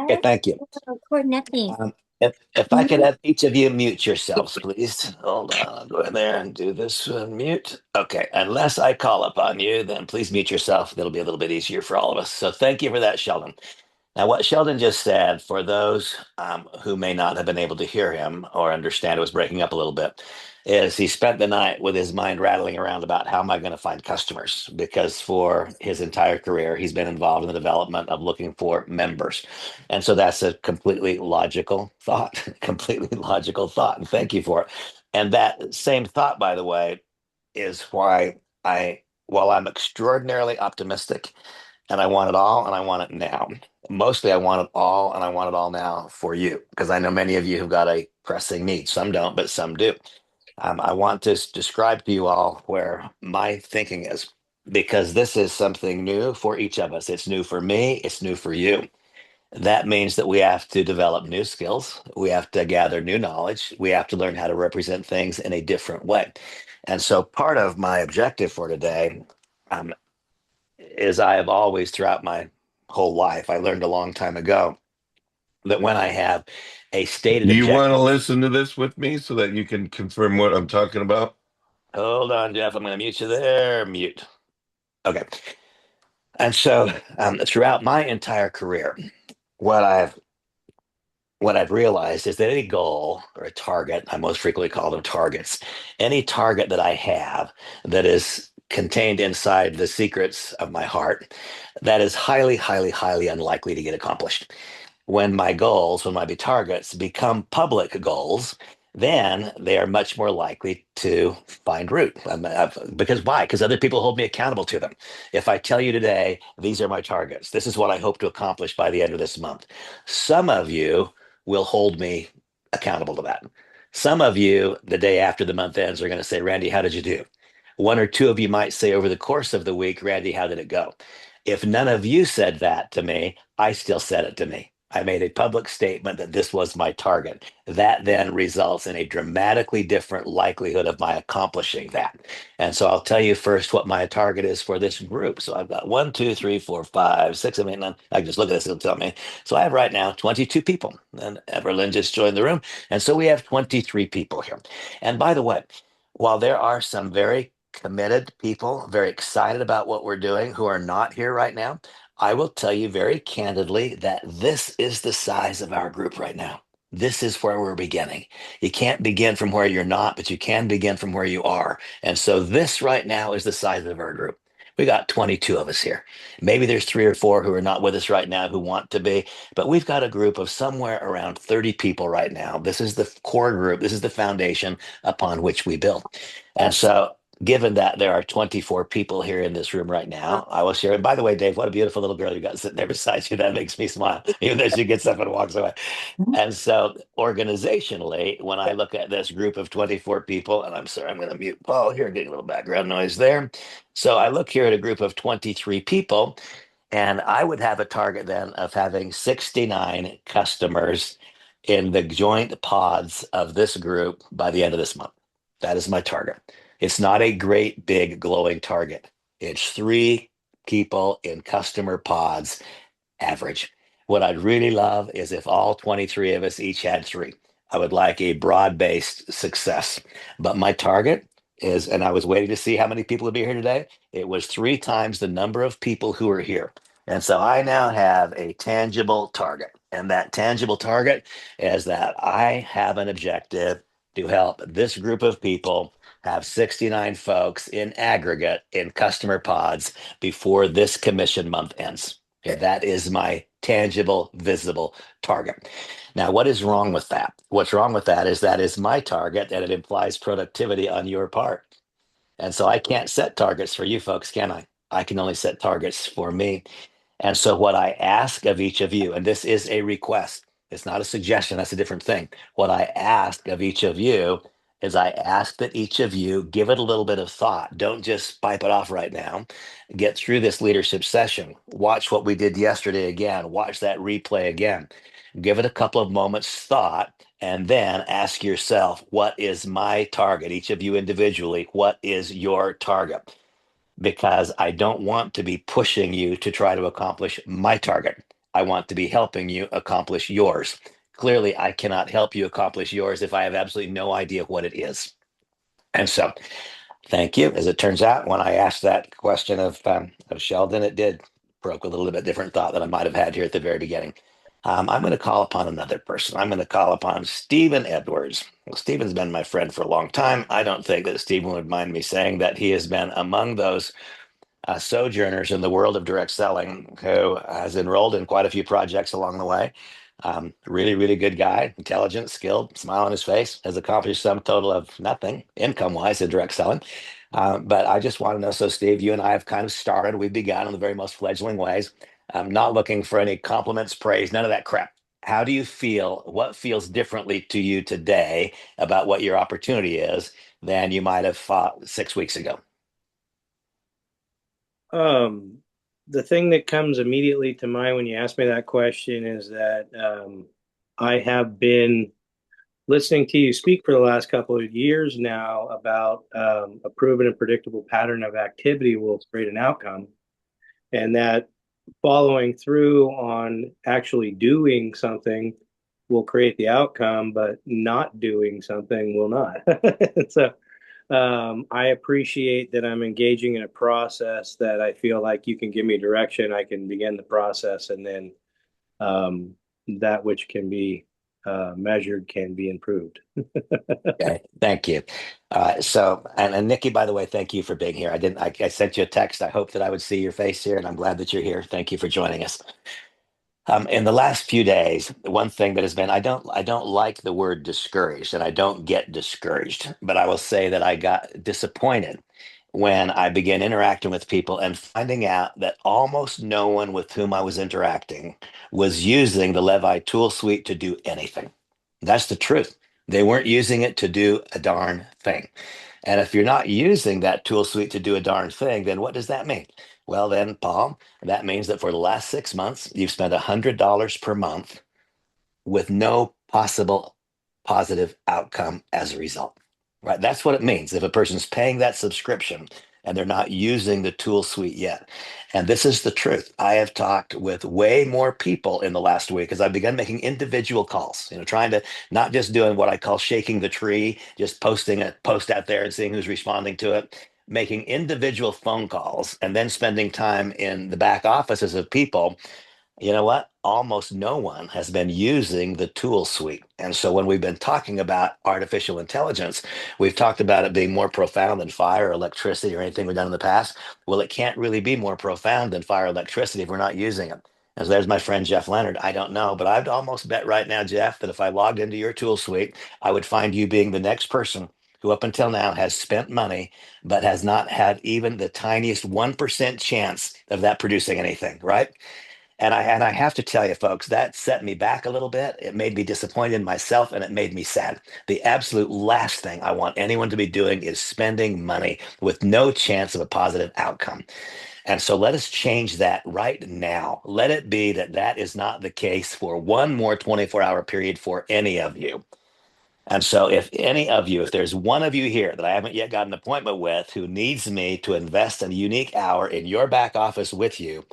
Okay, What? thank you. Record nothing. If I could Mhm. have each of you mute yourselves, please. Hold on, I'll go in there and do this mute. Okay, unless I call upon you, then please mute yourself. That'll be a little bit easier for all of us. So thank you for that, Sheldon. Now, what Sheldon just said, for those who may not have been able to hear him or understand, it was breaking up a little bit, is he spent the night with his mind rattling around about how am I going to find customers? Because for his entire career, he's been involved in the development of looking for members. And so that's a completely logical thought, completely logical thought. And thank you for it. And that same thought, by the way, is why while I'm extraordinarily optimistic, and I want it all and I want it now. Mostly I want it all and I want it all now for you because I know many of you have got a pressing need. Some don't, but some do. I want to describe to you all where my thinking is because this is something new for each of us. It's new for me, it's new for you. That means that we have to develop new skills. We have to gather new knowledge. We have to learn how to represent things in a different way. And so part of my objective for today um, is I have always, throughout my whole life, I learned a long time ago that when I have a stated Do you want to objective, listen to this with me so that you can confirm what I'm talking about? hold on, Jeff, I'm going to mute you there, mute. Okay. And so throughout my entire career, what I've what I've realized is that any goal or a target, I most frequently call them targets, any target that I have that is contained inside the secrets of my heart, that is highly, highly, highly unlikely to get accomplished. When my goals, when my targets become public goals, then they are much more likely to find root. Because why? Because other people hold me accountable to them. If I tell you today, these are my targets, this is what I hope to accomplish by the end of this month. Some of you will hold me accountable to that. Some of you, the day after the month ends, are going to say, Randy, how did you do? One or two of you might say over the course of the week, Randy, how did it go? If none of you said that to me, I still said it to me. I made a public statement that this was my target. That then results in a dramatically different likelihood of my accomplishing that. And so I'll tell you first what my target is for this group. So I've got one, two, three, four, five, six, seven, eight, nine. I can just look at this, it'll tell me. So I have right now 22 people. And Everlyn just joined the room. And so we have 23 people here. And by the way, while there are some very committed people, very excited about what we're doing who are not here right now, I will tell you very candidly that this is the size of our group right now. This is where we're beginning. You can't begin from where you're not, but you can begin from where you are. And so this right now is the size of our group. We got 22 of us here. Maybe there's three or four who are not with us right now who want to be, but we've got a group of somewhere around 30 people right now. This is the core group. This is the foundation upon which we build. And so given that there are 24 people here in this room right now, I will share. And by the way, Dave, what a beautiful little girl you got sitting there beside you. That makes me smile, even though she gets up and walks away. And so, organizationally, when I look at this group of 24 people, and I'm sorry, I'm going to mute Paul here, getting a little background noise there. So, I look here at a group of 23 people, and I would have a target then of having 69 customers in the joint pods of this group by the end of this month. That is my target. It's not a great big glowing target. It's three people in customer pods average. What I'd really love is if all 23 of us each had three. I would like a broad-based success. But my target is, and I was waiting to see how many people would be here today. It was three times the number of people who are here. And so I now have a tangible target. And that tangible target is that I have an objective to help this group of people have 69 folks in aggregate in customer pods before this commission month ends. Okay, that is my tangible, visible target. Now, what is wrong with that? What's wrong with that is my target and it implies productivity on your part. And so I can't set targets for you folks, can I? I can only set targets for me. And so what I ask of each of you, and this is a request, it's not a suggestion, that's a different thing. What I ask of each of you is I ask that each of you give it a little bit of thought. Don't just pipe it off right now. Get through this leadership session. Watch what we did yesterday again. Watch that replay again. Give it a couple of moments thought and then ask yourself, what is my target? Each of you individually, what is your target? Because I don't want to be pushing you to try to accomplish my target. I want to be helping you accomplish yours. Clearly, I cannot help you accomplish yours if I have absolutely no idea what it is. And so, thank you. As it turns out, when I asked that question of Sheldon, it did broke a little bit different thought than I might have had here at the very beginning. I'm going to call upon another person. I'm going to call upon Stephen Edwards. Well, Stephen's been my friend for a long time. I don't think that Stephen would mind me saying that he has been among those sojourners in the world of direct selling who has enrolled in quite a few projects along the way. Really, really good guy, intelligent, skilled, smile on his face, has accomplished some total of nothing income wise in direct selling. But I just want to know, so Steve, you and I have kind of started, we've begun in the very most fledgling ways. I'm not looking for any compliments, praise, none of that crap. How do you feel? What feels differently to you today about what your opportunity is than you might have thought 6 weeks ago? Um, the thing that comes immediately to mind when you ask me that question is that I have been listening to you speak for the last couple of years now about a proven and predictable pattern of activity will create an outcome, and that following through on actually doing something will create the outcome, but not doing something will not. So I appreciate that I'm engaging in a process that I feel like you can give me direction. I can begin the process, and then um, that which can be measured can be improved. Okay, thank you. And Nikki, by the way, thank you for being here. I sent you a text. I hope that I would see your face here, and I'm glad that you're here. Thank you for joining us. In the last few days, one thing that has been, I don't like the word discouraged, and I don't get discouraged, but I will say that I got disappointed when I began interacting with people and finding out that almost no one with whom I was interacting was using the Levi tool suite to do anything. That's the truth. They weren't using it to do a darn thing. And if you're not using that tool suite to do a darn thing, then what does that mean? Well, then, Paul, that means that for the last 6 months, you've spent $100 per month with no possible positive outcome as a result. Right? That's what it means if a person's paying that subscription and they're not using the tool suite yet. And this is the truth. I have talked with way more people in the last week as I've begun making individual calls, trying to not just doing what I call shaking the tree, just posting a post out there and seeing who's responding to it, making individual phone calls and then spending time in the back offices of people. You know what? Almost no one has been using the tool suite. And so when we've been talking about artificial intelligence, we've talked about it being more profound than fire or electricity or anything we've done in the past. Well, it can't really be more profound than fire or electricity if we're not using it. And so there's my friend Jeff Leonard. I don't know, but I'd almost bet right now, Jeff, that if I logged into your tool suite, I would find you being the next person who up until now has spent money, but has not had even the tiniest 1% chance of that producing anything, right? And I have to tell you, folks, that set me back a little bit. It made me disappointed in myself and it made me sad. The absolute last thing I want anyone to be doing is spending money with no chance of a positive outcome. And so let us change that right now. Let it be that that is not the case for one more 24-hour period for any of you. And so, if any of you, if there's one of you here that I haven't yet got an appointment with who needs me to invest a unique hour in your back office with you,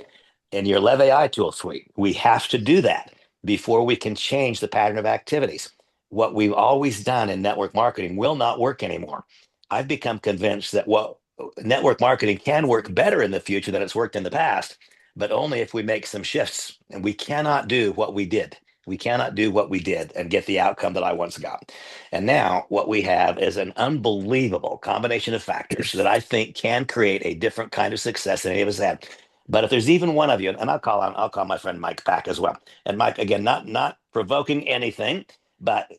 in your Lev AI tool suite. We have to do that before we can change the pattern of activities. What we've always done in network marketing will not work anymore. I've become convinced that what network marketing can work better in the future than it's worked in the past, but only if we make some shifts. And we cannot do what we did. We cannot do what we did and get the outcome that I once got. And now what we have is an unbelievable combination of factors that I think can create a different kind of success than any of us had. But if there's even one of you, and I'll call my friend Mike back as well. And Mike, again, not provoking anything, but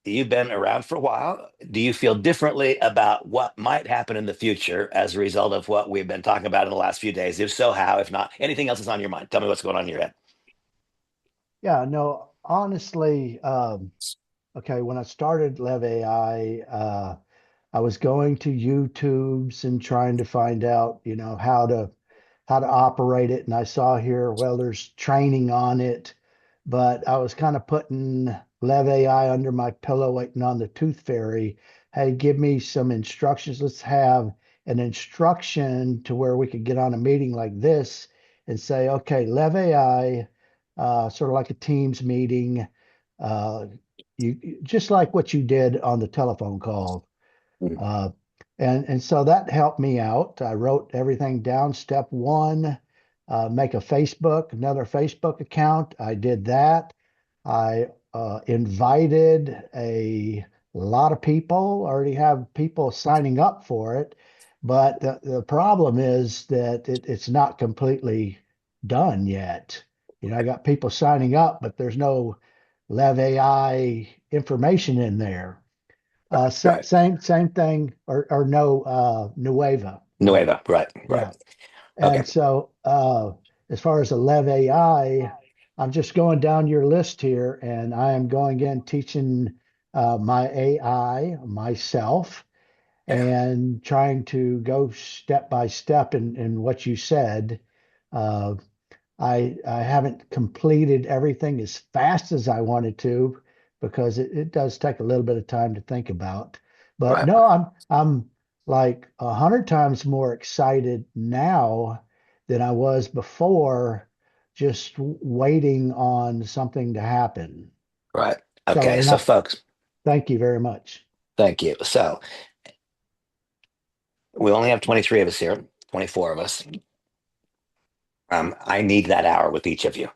you've been around for a while. Do you feel differently about what might happen in the future as a result of what we've been talking about in the last few days? If so, how? If not, anything else is on your mind? Tell me what's going on in your head. Yeah, no, honestly, okay, when I started Lev AI, I was going to YouTube's and trying to find out, how to operate it. And I saw here, well, there's training on it, but I was kind of putting Lev AI under my pillow, waiting on the tooth fairy. Hey, give me some instructions. Let's have an instruction to where we could get on a meeting like this and say, okay, Lev AI sort of like a Teams meeting. Uh, just like what you did on the telephone call. Mhm. Uh, and so that helped me out. I wrote everything down. Step one, make another Facebook account. I did that. I invited a lot of people, already have people signing up for it. But the problem is that it's not completely done yet. I got people signing up, but there's no Lev AI information in there. Right. Same thing, or no, Nueva. Nueva. Right. Right. Yeah. Okay. And so, as far as the Lev AI, I'm just going down your list here, and I am going in teaching my AI myself Yeah. and trying to go step by step in what you said. Uh, I haven't completed everything as fast as I wanted to because it does take a little bit of time to think about. But Right. no, I'm like 100 times more excited now than I was before, just waiting on something to happen. Right. So, Okay. and So, I folks, thank you very much. thank you. So, we only have 23 of us here, 24 of us. I need that hour with each of you.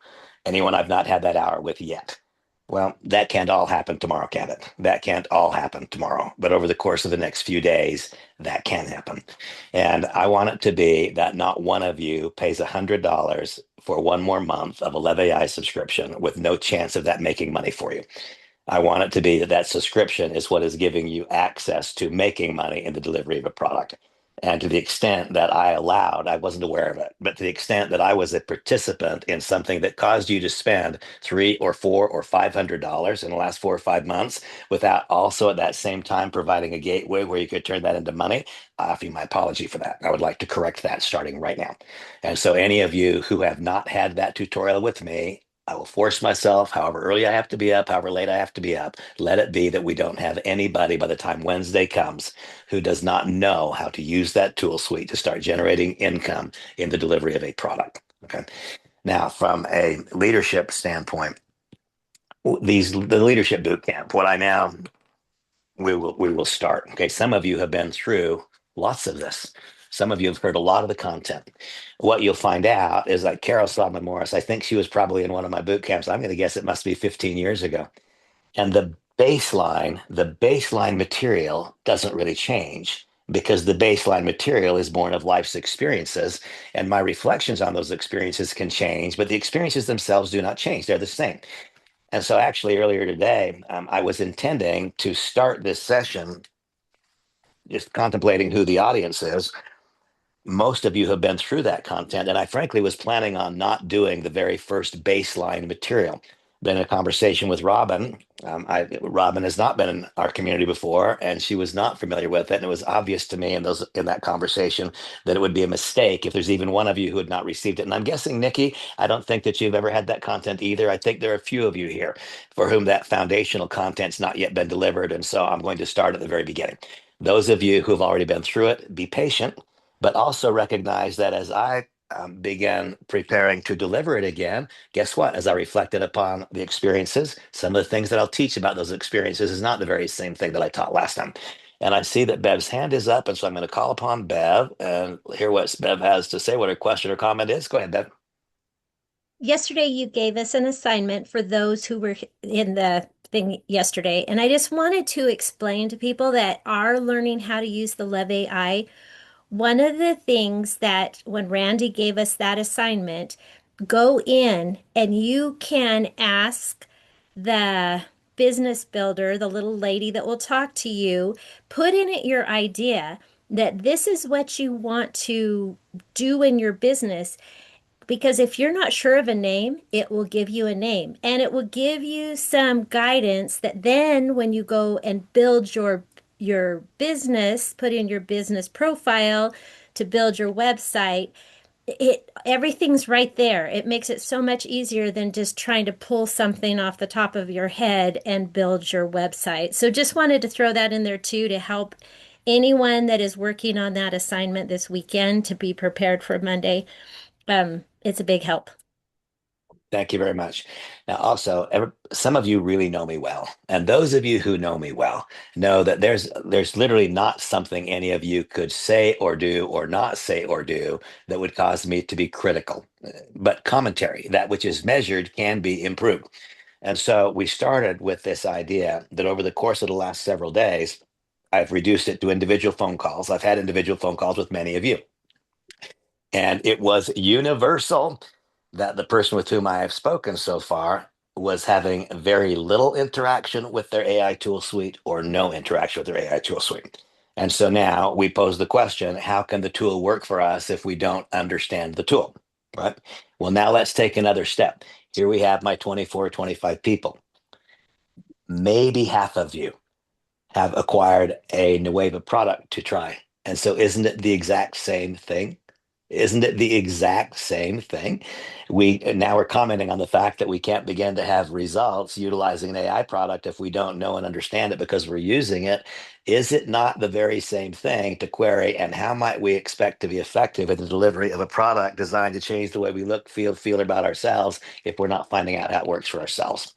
Anyone I've not had that hour with yet. Well, that can't all happen tomorrow, can it? That can't all happen tomorrow. But over the course of the next few days, that can happen. And I want it to be that not one of you pays $100 for one more month of a LevAI subscription with no chance of that making money for you. I want it to be that that subscription is what is giving you access to making money in the delivery of a product. And to the extent that I allowed, I wasn't aware of it, but to the extent that I was a participant in something that caused you to spend three or four or $500 in the last 4 or 5 months without also at that same time providing a gateway where you could turn that into money, I offer you my apology for that. I would like to correct that starting right now. And so any of you who have not had that tutorial with me, I will force myself, however early I have to be up, however late I have to be up. Let it be that we don't have anybody by the time Wednesday comes who does not know how to use that tool suite to start generating income in the delivery of a product. Okay. Now, from a leadership standpoint, the leadership boot camp, what I now we will start. Okay. Some of you have been through lots of this. Some of you have heard a lot of the content. What you'll find out is like Carol Solomon Morris, I think she was probably in one of my boot camps. I'm going to guess it must be 15 years ago. And the baseline material doesn't really change because the baseline material is born of life's experiences. And my reflections on those experiences can change, but the experiences themselves do not change. They're the same. And so, actually, earlier today, I was intending to start this session just contemplating who the audience is. Most of you have been through that content, and I frankly was planning on not doing the very first baseline material. Been in a conversation with Robin. Robin has not been in our community before, and she was not familiar with it. And it was obvious to me in that conversation that it would be a mistake if there's even one of you who had not received it. And I'm guessing, Nikki, I don't think that you've ever had that content either. I think there are a few of you here for whom that foundational content's not yet been delivered, and so I'm going to start at the very beginning. Those of you who have already been through it, be patient, but also recognize that as I began preparing to deliver it again, guess what? As I reflected upon the experiences, some of the things that I'll teach about those experiences is not the very same thing that I taught last time. And I see that Bev's hand is up, and so I'm going to call upon Bev and hear what Bev has to say, what her question or comment is. Go ahead, Bev. Yesterday, you gave us an assignment for those who were in the thing yesterday. And I just wanted to explain to people that are learning how to use the Lev AI. One of the things that when Randy gave us that assignment, go in and you can ask the business builder, the little lady that will talk to you, put in it your idea that this is what you want to do in your business. Because if you're not sure of a name, it will give you a name and it will give you some guidance that then when you go and build your business, put in your business profile to build your website, it everything's right there. It makes it so much easier than just trying to pull something off the top of your head and build your website. So just wanted to throw that in there too to help anyone that is working on that assignment this weekend to be prepared for Monday. It's a big help. Thank you very much. Now, also, some of you really know me well, and those of you who know me well know that there's literally not something any of you could say or do or not say or do that would cause me to be critical. But commentary, that which is measured, can be improved. And so we started with this idea that over the course of the last several days, I've reduced it to individual phone calls. I've had individual phone calls with many of you. And it was universal that the person with whom I have spoken so far was having very little interaction with their AI tool suite or no interaction with their AI tool suite. And so now we pose the question, how can the tool work for us if we don't understand the tool? Right? Well, now let's take another step. Here we have my 24, 25 people. Maybe half of you have acquired a Nueva product to try. And so isn't it the exact same thing? Isn't it the exact same thing? We now we're commenting on the fact that we can't begin to have results utilizing an AI product if we don't know and understand it because we're using it. Is it not the very same thing to query? And how might we expect to be effective in the delivery of a product designed to change the way we look, feel about ourselves if we're not finding out how it works for ourselves?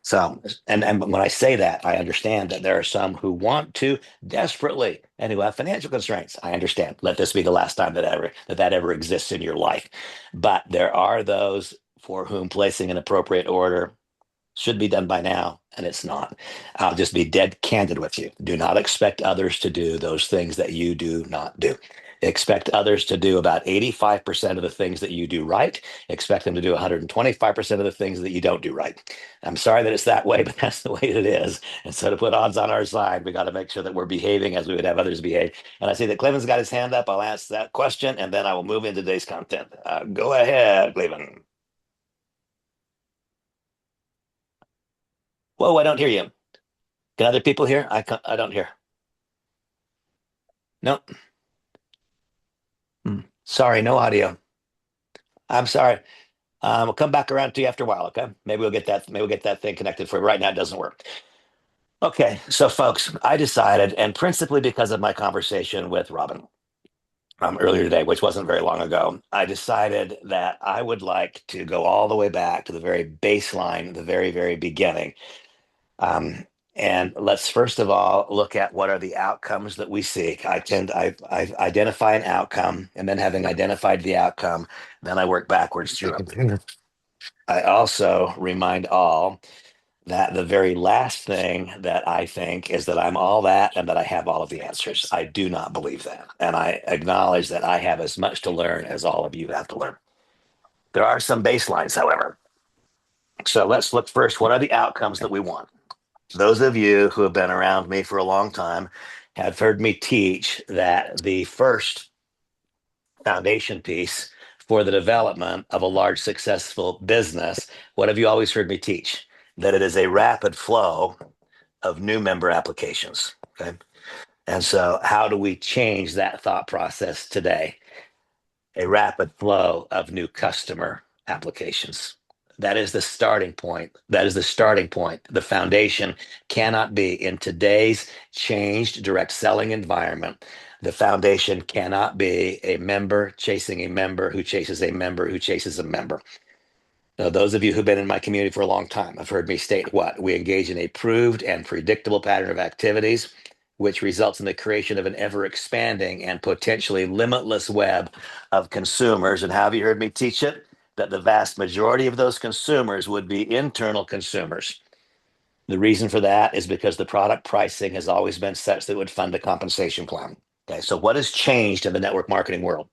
So, and when I say that, I understand that there are some who want to desperately and who have financial constraints. I understand. Let this be the last time that ever exists in your life. But there are those for whom placing an appropriate order should be done by now, and it's not. I'll just be dead candid with you. Do not expect others to do those things that you do not do. Expect others to do about 85% of the things that you do right. Expect them to do 125% of the things that you don't do right. I'm sorry that it's that way, but that's the way it is. And so to put odds on our side, we got to make sure that we're behaving as we would have others behave. And I see that Cleven's got his hand up. I'll ask that question, and then I will move into today's content. Go ahead, Cleven. Whoa, I don't hear you. Can other people hear? I don't hear. No. Sorry, no audio. I'm sorry. We'll come back around to you after a while, okay? Maybe we'll get that thing connected for you. Right now it doesn't work. Okay, so folks, I decided, and principally because of my conversation with Robin earlier today, which wasn't very long ago, I decided that I would like to go all the way back to the very baseline, the very, very beginning. And let's first of all look at what are the outcomes that we seek. I identify an outcome, and then having identified the outcome, then I work backwards through it. I also remind all that the very last thing that I think is that I'm all that and that I have all of the answers. I do not believe that. And I acknowledge that I have as much to learn as all of you have to learn. There are some baselines, however. So let's look first. What are the outcomes that we want? Those of you who have been around me for a long time have heard me teach that the first foundation piece for the development of a large successful business, what have you always heard me teach? That it is a rapid flow of new member applications. Okay. And so, how do we change that thought process today? A rapid flow of new customer applications. That is the starting point. That is the starting point. The foundation cannot be in today's changed direct selling environment. The foundation cannot be a member chasing a member who chases a member who chases a member. Now, those of you who've been in my community for a long time have heard me state what? We engage in a proved and predictable pattern of activities, which results in the creation of an ever expanding and potentially limitless web of consumers. And how have you heard me teach it? That the vast majority of those consumers would be internal consumers. The reason for that is because the product pricing has always been such that it would fund a compensation plan. Okay, so what has changed in the network marketing world?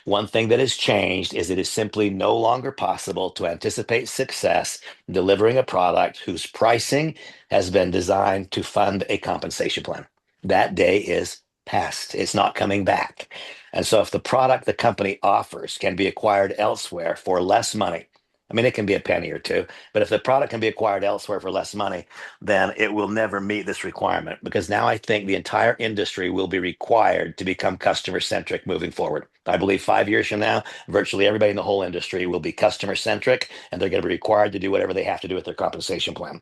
One thing that has changed is it is simply no longer possible to anticipate success delivering a product whose pricing has been designed to fund a compensation plan. That day is past. It's not coming back. And so if the product the company offers can be acquired elsewhere for less money, I mean, it can be a penny or two, but if the product can be acquired elsewhere for less money, then it will never meet this requirement because now I think the entire industry will be required to become customer centric moving forward. I believe 5 years from now, virtually everybody in the whole industry will be customer centric and they're going to be required to do whatever they have to do with their compensation plan.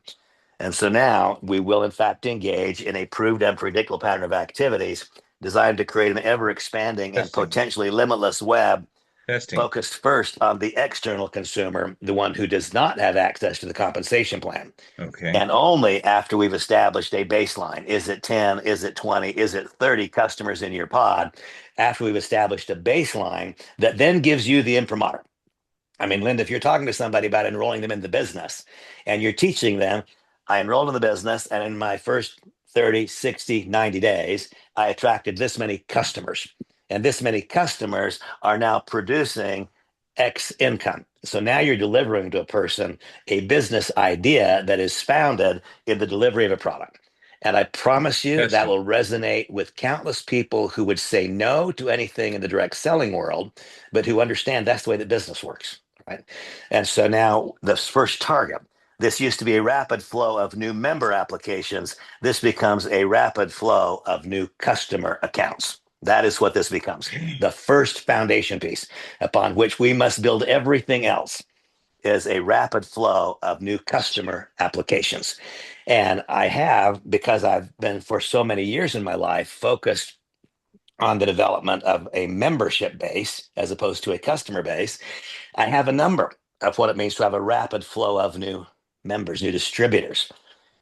And so now we will, in fact, engage in a proved and predictable pattern of activities designed to create an ever expanding and potentially limitless web Testing. focused first on the external consumer, the one who does not have access to the compensation plan. Okay. And only after we've established a baseline, is it 10, is it 20, is it 30 customers in your pod, after we've established a baseline that then gives you the imprimatur. I mean, Linda, if you're talking to somebody about enrolling them in the business and you're teaching them, I enrolled in the business and in my first 30, 60, 90 days, I attracted this many customers. And this many customers are now producing X income. So now you're delivering to a person a business idea that is founded in the delivery of a product. And I promise you that Testing. will resonate with countless people who would say no to anything in the direct selling world, but who understand that's the way that business works. Right. And so now this first target, this used to be a rapid flow of new member applications. This becomes a rapid flow of new customer accounts. That is what this becomes. The first foundation piece upon which we must build everything else is a rapid flow of new customer applications. And I have, because I've been for so many years in my life focused on the development of a membership base as opposed to a customer base, I have a number of what it means to have a rapid flow of new members, new distributors.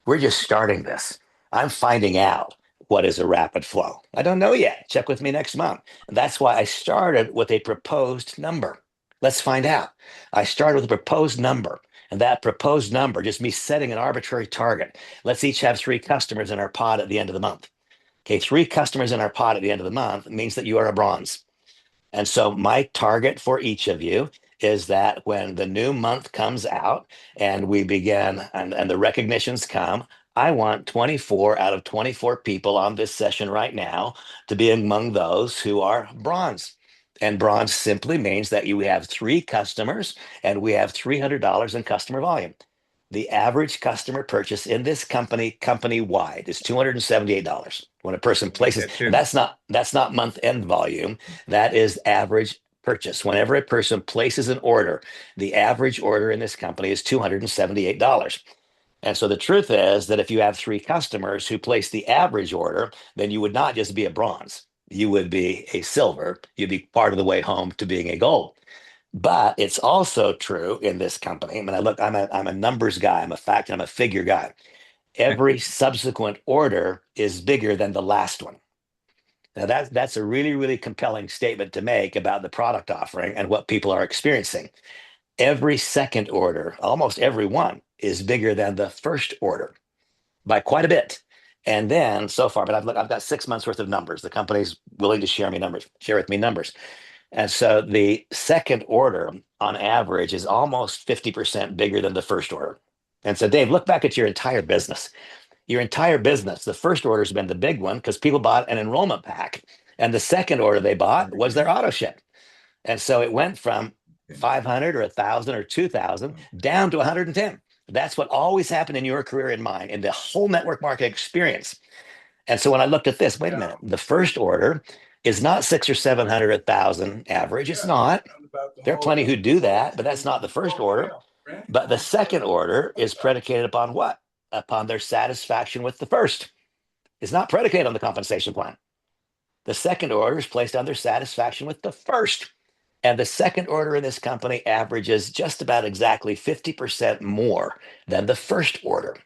We're just starting this. I'm finding out what is a rapid flow. I don't know yet. Check with me next month. And that's why I started with a proposed number. Let's find out. I started with a proposed number. And that proposed number, just me setting an arbitrary target. Let's each have 3 customers in our pod at the end of the month. Okay, 3 customers in our pod at the end of the month means that you are a bronze. And so my target for each of you is that when the new month comes out and we begin and the recognitions come, I want 24 out of 24 people on this session right now to be among those who are bronze. And bronze simply means that you have 3 customers and we have $300 in customer volume. The average customer purchase in this company wide is $278 when a person places, That and too. that's not month end volume. That is average purchase. Whenever a person places an order, the average order in this company is $278. And so the truth is that if you have 3 customers who place the average order, then you would not just be a bronze. You would be a silver. You'd be part of the way home to being a gold. But it's also true in this company. I mean, I'm a numbers guy, I'm a fact, and I'm a figure guy. Every subsequent order is bigger than the last one. Now that's a really, really compelling statement to make about the product offering and what people are experiencing. Every second order, almost every one, is bigger than the first order by quite a bit. And then so far, but I've got 6 months worth of numbers. The company's willing to share with me numbers. And so the second order on average is almost 50% bigger than the first order. And so, Dave, look back at your entire business. Your entire business, the first order has been the big one because people bought an enrollment pack. And the second order they bought was their auto ship. And so it went from 500 or 1,000 or 2,000 down to 110. That's what always happened in your career and mine, in the whole network marketing experience. And so when I looked at this, wait a minute, the first order is not 600 or 700, 1,000 average. It's not. There are plenty who do that, but that's not the first order. But the second order is predicated upon what? Upon their satisfaction with the first. It's not predicated on the compensation plan. The second order is placed on their satisfaction with the first. And the second order in this company averages just about exactly 50% more than the first order.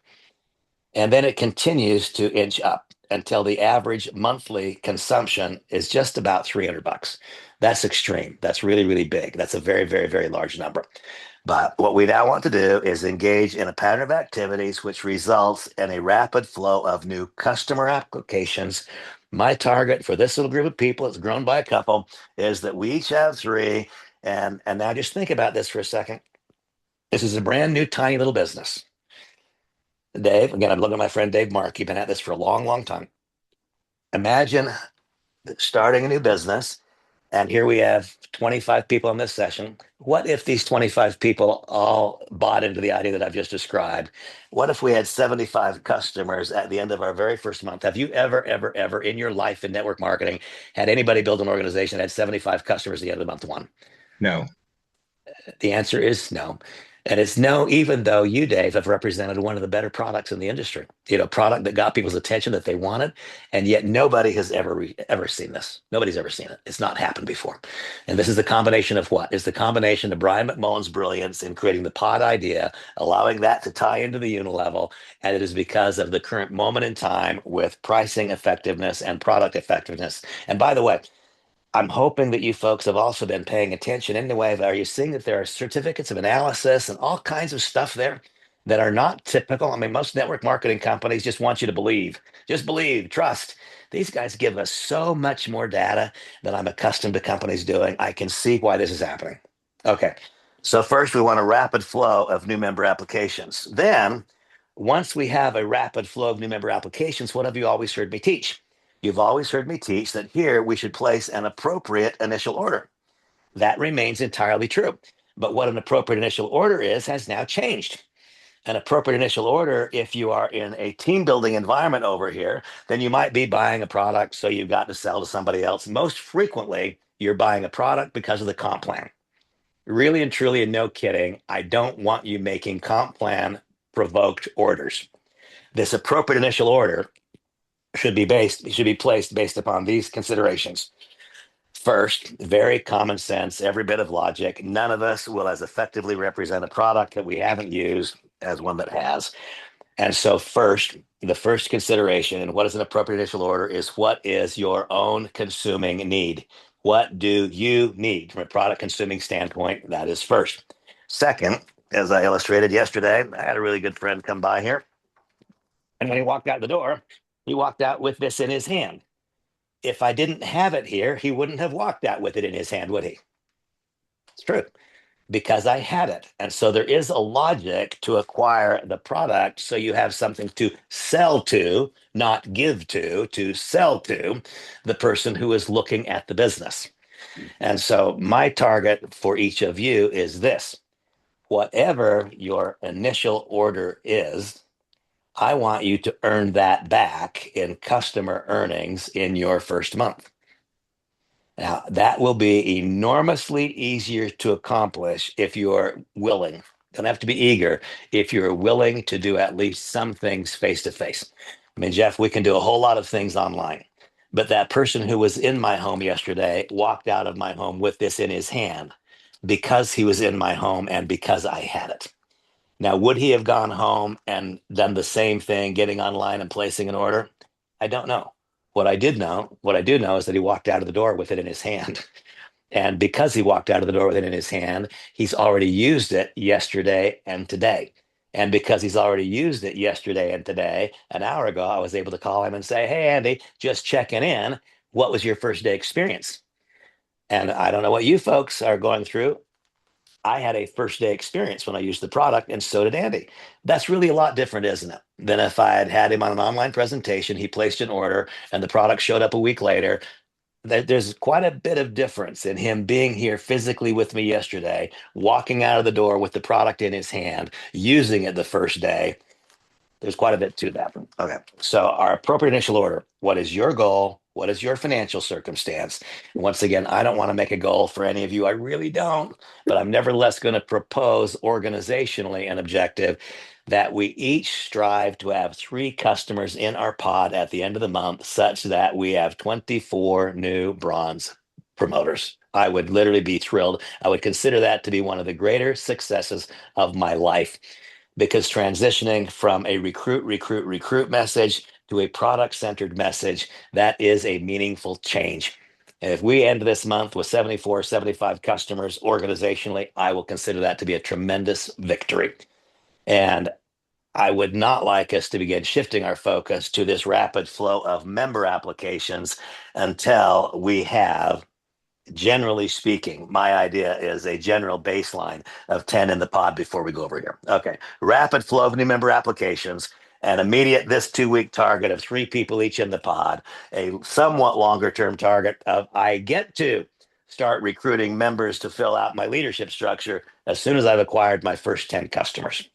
And then it continues to inch up until the average monthly consumption is just about $300. That's extreme. That's really, really big. That's a very, very, very large number. But what we now want to do is engage in a pattern of activities which results in a rapid flow of new customer applications. My target for this little group of people, it's grown by a couple, is that we each have 3. And now just think about this for a second. This is a brand new, tiny little business. Dave, again, I'm looking at my friend Dave Mark. You've been at this for a long, long time. Imagine starting a new business, and here we have 25 people in this session. What if these 25 people all bought into the idea that I've just described? What if we had 75 customers at the end of our very first month? Have you ever, ever, ever in your life in network marketing had anybody build an organization that had 75 customers at the end of the month one? No. The answer is no. And it's no, even though you, Dave, have represented one of the better products in the industry, product that got people's attention that they wanted, and yet nobody has ever seen this. Nobody's ever seen it. It's not happened before. And this is the combination of what? It's the combination of Brian McMullen's brilliance in creating the pod idea, allowing that to tie into the unilevel, and it is because of the current moment in time with pricing effectiveness and product effectiveness. And by the way, I'm hoping that you folks have also been paying attention in the way of, are you seeing that there are certificates of analysis and all kinds of stuff there that are not typical? I mean, most network marketing companies just want you to believe, just believe, trust. These guys give us so much more data than I'm accustomed to companies doing. I can see why this is happening. Okay. So first we want a rapid flow of new member applications. Then once we have a rapid flow of new member applications, what have you always heard me teach? You've always heard me teach that here we should place an appropriate initial order. That remains entirely true. But what an appropriate initial order is has now changed. An appropriate initial order, if you are in a team building environment over here, then you might be buying a product so you've got to sell to somebody else. Most frequently, you're buying a product because of the comp plan. Really and truly, and no kidding, I don't want you making comp plan provoked orders. This appropriate initial order should be placed based upon these considerations. First, very common sense, every bit of logic. None of us will as effectively represent a product that we haven't used as one that has. And so first, the first consideration and what is an appropriate initial order is what is your own consuming need? What do you need from a product consuming standpoint? That is first. Second, as I illustrated yesterday, I had a really good friend come by here. And when he walked out the door, he walked out with this in his hand. If I didn't have it here, he wouldn't have walked out with it in his hand, would he? It's true, because I had it. And so there is a logic to acquire the product so you have something to sell to, not give to sell to the person who is looking at the business. And so my target for each of you is this. Whatever your initial order is, I want you to earn that back in customer earnings in your first month. Now, that will be enormously easier to accomplish if you're willing. Don't have to be eager if you're willing to do at least some things face to face. I mean, Jeff, we can do a whole lot of things online, but that person who was in my home yesterday walked out of my home with this in his hand because he was in my home and because I had it. Now, would he have gone home and done the same thing, getting online and placing an order? I don't know. What I do know is that he walked out of the door with it in his hand. And because he walked out of the door with it in his hand, he's already used it yesterday and today. And because he's already used it yesterday and today, an hour ago, I was able to call him and say, "Hey, Andy, just checking in. What was your first day experience?" And I don't know what you folks are going through. I had a first day experience when I used the product, and so did Andy. That's really a lot different, isn't it? Than if I had had him on an online presentation, he placed an order, and the product showed up a week later. There's quite a bit of difference in him being here physically with me yesterday, walking out of the door with the product in his hand, using it the first day. There's quite a bit to that. Okay. So our appropriate initial order, what is your goal? What is your financial circumstance? Once again, I don't want to make a goal for any of you. I really don't, but I'm nevertheless going to propose organizationally an objective that we each strive to have 3 customers in our pod at the end of the month, such that we have 24 new bronze promoters. I would literally be thrilled. I would consider that to be one of the greater successes of my life, because transitioning from a recruit message to a product centered message, that is a meaningful change. And if we end this month with 74, 75 customers organizationally, I will consider that to be a tremendous victory. And I would not like us to begin shifting our focus to this rapid flow of member applications until we have, generally speaking, my idea is a general baseline of 10 in the pod before we go over here. Okay, rapid flow of new member applications, an immediate this 2-week target of 3 people each in the pod, a somewhat longer term target of I get to start recruiting members to fill out my leadership structure as soon as I've acquired my first 10 customers.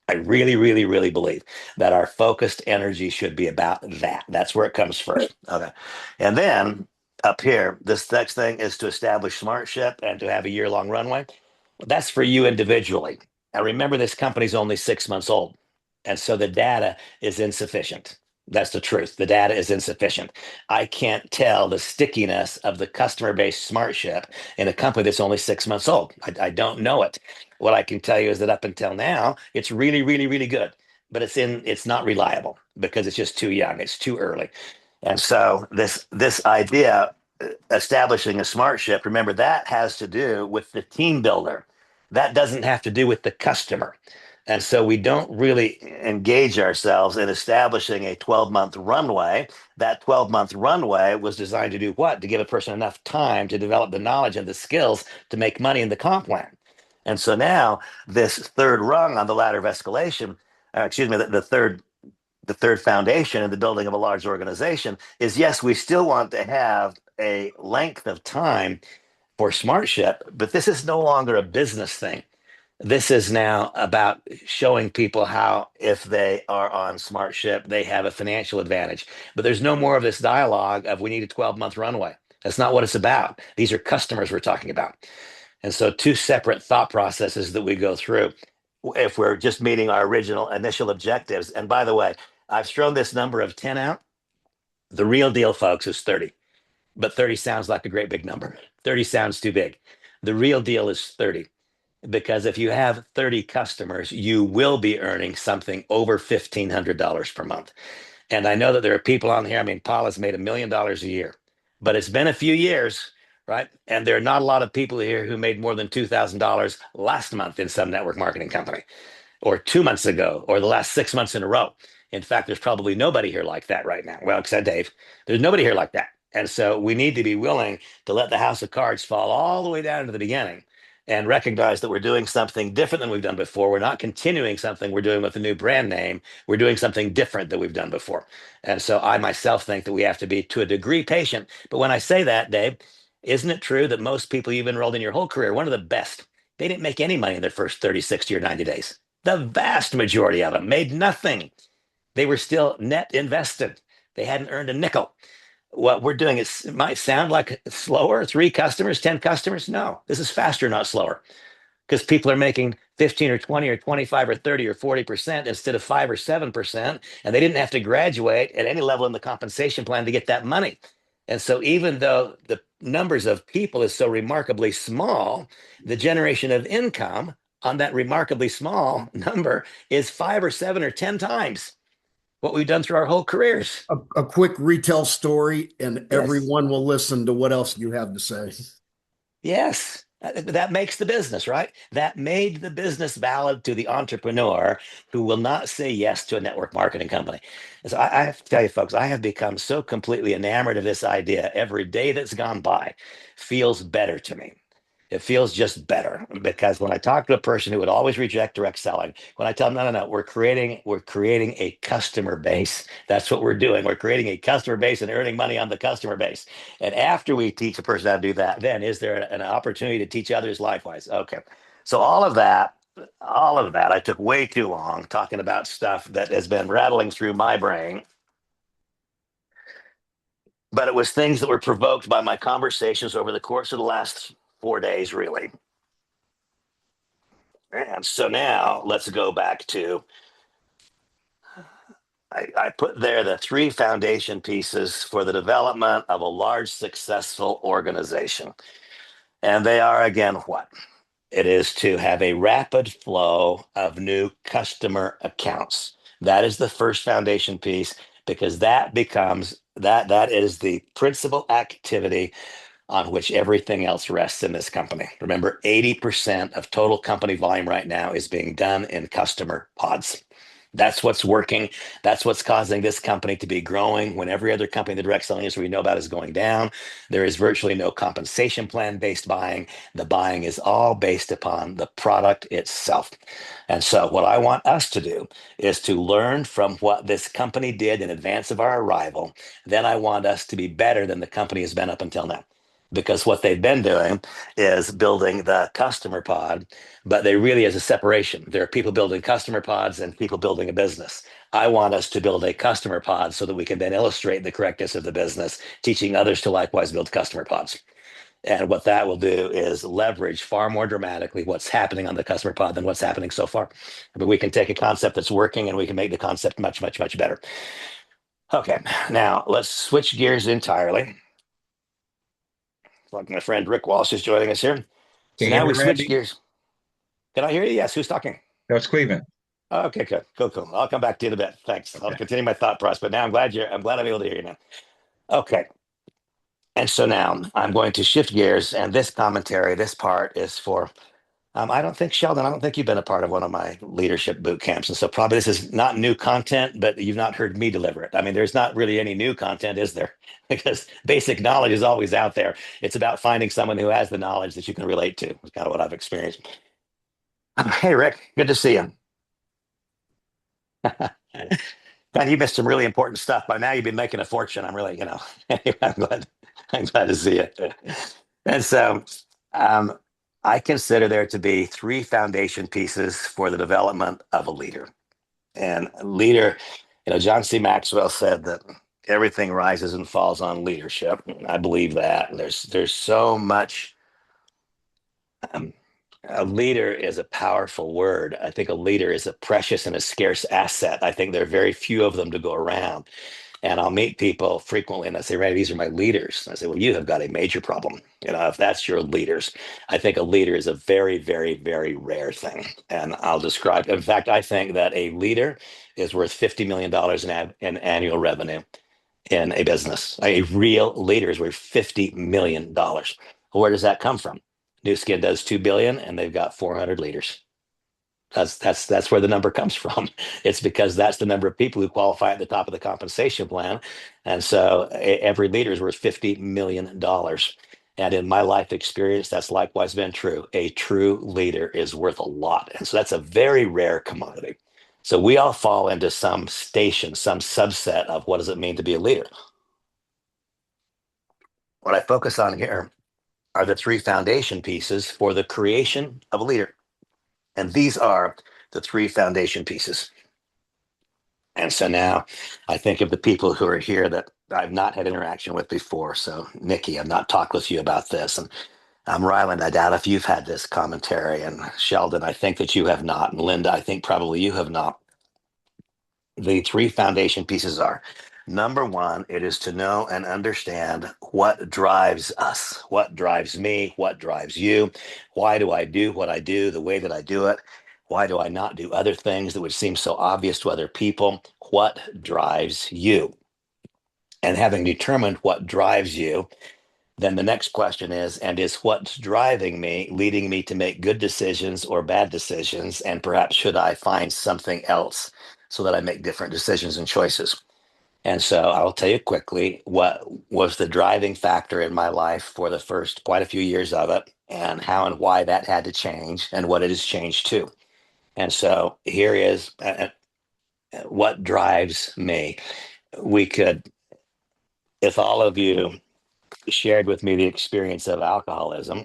I really, really, really believe that our focused energy should be about that. That's where it comes first. Okay. And then up here, this next thing is to establish SmartShip and to have a year-long runway. That's for you individually. And remember, this company's only 6 months old. And so the data is insufficient. That's the truth. The data is insufficient. I can't tell the stickiness of the customer base SmartShip in a company that's only 6 months old. I don't know it. What I can tell you is that up until now, it's really, really, really good, but it's not reliable because it's just too young. It's too early. And so this idea, establishing a SmartShip, remember that has to do with the team builder. That doesn't have to do with the customer. And so we don't really engage ourselves in establishing a 12-month runway. That 12-month runway was designed to do what? To give a person enough time to develop the knowledge and the skills to make money in the comp plan. And so now this third rung on the ladder of escalation, excuse me, the third foundation in the building of a large organization is, yes, we still want to have a length of time for SmartShip, but this is no longer a business thing. This is now about showing people how, if they are on SmartShip, they have a financial advantage. But there's no more of this dialogue of we need a 12-month runway. That's not what it's about. These are customers we're talking about. And so, two separate thought processes that we go through if we're just meeting our original initial objectives. And by the way, I've thrown this number of 10 out. The real deal, folks, is 30. But 30 sounds like a great big number. 30 sounds too big. The real deal is 30. Because if you have 30 customers, you will be earning something over $1,500 per month. And I know that there are people on here. I mean, Paul has made $1 million a year, but it's been a few years, right? And there are not a lot of people here who made more than $2,000 last month in some network marketing company, or 2 months ago, or the last 6 months in a row. In fact, there's probably nobody here like that right now. Well, except Dave. There's nobody here like that. And so we need to be willing to let the house of cards fall all the way down to the beginning and recognize that we're doing something different than we've done before. We're not continuing something we're doing with a new brand name. We're doing something different than we've done before. And so I myself think that we have to be, to a degree, patient. But when I say that, Dave, isn't it true that most people you've enrolled in your whole career, one of the best, they didn't make any money in their first 30, 60, or 90 days? The vast majority of them made nothing. They were still net invested. They hadn't earned a nickel. What we're doing is, it might sound like slower, 3 customers, 10 customers. No, this is faster, not slower, because people are making 15 or 20 or 25 or 30 or 40% instead of 5 or 7%. And they didn't have to graduate at any level in the compensation plan to get that money. And so even though the numbers of people is so remarkably small, the generation of income on that remarkably small number is 5 or 7 or 10 times what we've done through our whole careers. A quick retail story, and Yes. everyone will listen to what else you have to say. Yes, that makes the business, right? That made the business valid to the entrepreneur who will not say yes to a network marketing company. And so I have to tell you, folks, I have become so completely enamored of this idea. Every day that's gone by feels better to me. It feels just better, because when I talk to a person who would always reject direct selling, when I tell them, no, no, no, we're creating a customer base. That's what we're doing. We're creating a customer base and earning money on the customer base. And after we teach a person how to do that, then is there an opportunity to teach others likewise? Okay. So all of that, I took way too long talking about stuff that has been rattling through my brain, but it was things that were provoked by my conversations over the course of the last 4 days, really. And so now let's go back to, I put there the 3 foundation pieces for the development of a large, successful organization. And they are, again, what? It is to have a rapid flow of new customer accounts. That is the first foundation piece, because that is the principal activity on which everything else rests in this company. Remember, 80% of total company volume right now is being done in customer pods. That's what's working. That's what's causing this company to be growing when every other company in the direct selling industry we know about is going down. There is virtually no compensation plan based buying. The buying is all based upon the product itself. And so, what I want us to do is to learn from what this company did in advance of our arrival. Then I want us to be better than the company has been up until now, because what they've been doing is building the customer pod, but there really is a separation. There are people building customer pods and people building a business. I want us to build a customer pod so that we can then illustrate the correctness of the business, teaching others to likewise build customer pods. And what that will do is leverage far more dramatically what's happening on the customer pod than what's happening so far. But we can take a concept that's working and we can make the concept much, much, much better. Okay, now let's switch gears entirely. Like my friend Rick Walsh is joining us here. So Can you now hear we me, switch Randy? gears. Can I hear you? Yes. Who's talking? That's Cleveland. Okay, good. Cool, cool. I'll come back to you in a bit. Thanks. I'll Okay. continue my thought process, but now I'm glad I'm able to hear you now. Okay. And so now I'm going to shift gears, and this commentary, this part is for I don't think, Sheldon, I don't think you've been a part of one of my leadership boot camps. And so probably this is not new content, but you've not heard me deliver it. I mean, there's not really any new content, is there? Because basic knowledge is always out there. It's about finding someone who has the knowledge that you can relate to. It's kind of what I've experienced. Hey, Rick, good to see you. Man, you missed some really important stuff. By now, you've been making a fortune. I'm really, I'm glad to see you. And so, um, I consider there to be three foundation pieces for the development of a leader. And a leader, John C. Maxwell said that everything rises and falls on leadership. I believe that. There's so much. Um, a leader is a powerful word. I think a leader is a precious and a scarce asset. I think there are very few of them to go around. And I'll meet people frequently and I say, Randy, these are my leaders. And I say, well, you have got a major problem. If that's your leaders, I think a leader is a very, very, very rare thing. And I'll describe, in fact, I think that a leader is worth $50 million in annual revenue in a business. A real leader is worth $50 million. Well, where does that come from? New Skin does 2 billion and they've got 400 leaders. That's where the number comes from. It's because that's the number of people who qualify at the top of the compensation plan. And so every leader is worth $50 million. And in my life experience, that's likewise been true. A true leader is worth a lot. And so that's a very rare commodity. So we all fall into some station, some subset of what does it mean to be a leader. What I focus on here are the three foundation pieces for the creation of a leader. And these are the three foundation pieces. And so now I think of the people who are here that I've not had interaction with before. So, Nikki, I've not talked with you about this. And Ryland, I doubt if you've had this commentary. And Sheldon, I think that you have not. And Linda, I think probably you have not. The three foundation pieces are number one, it is to know and understand what drives us, what drives me, what drives you. Why do I do what I do the way that I do it? Why do I not do other things that would seem so obvious to other people? What drives you? And having determined what drives you, then the next question is, and is what's driving me leading me to make good decisions or bad decisions? And perhaps should I find something else so that I make different decisions and choices? And so I'll tell you quickly what was the driving factor in my life for the first quite a few years of it, and how and why that had to change, and what it has changed to. And so here is what drives me. We could, if all of you shared with me the experience of alcoholism,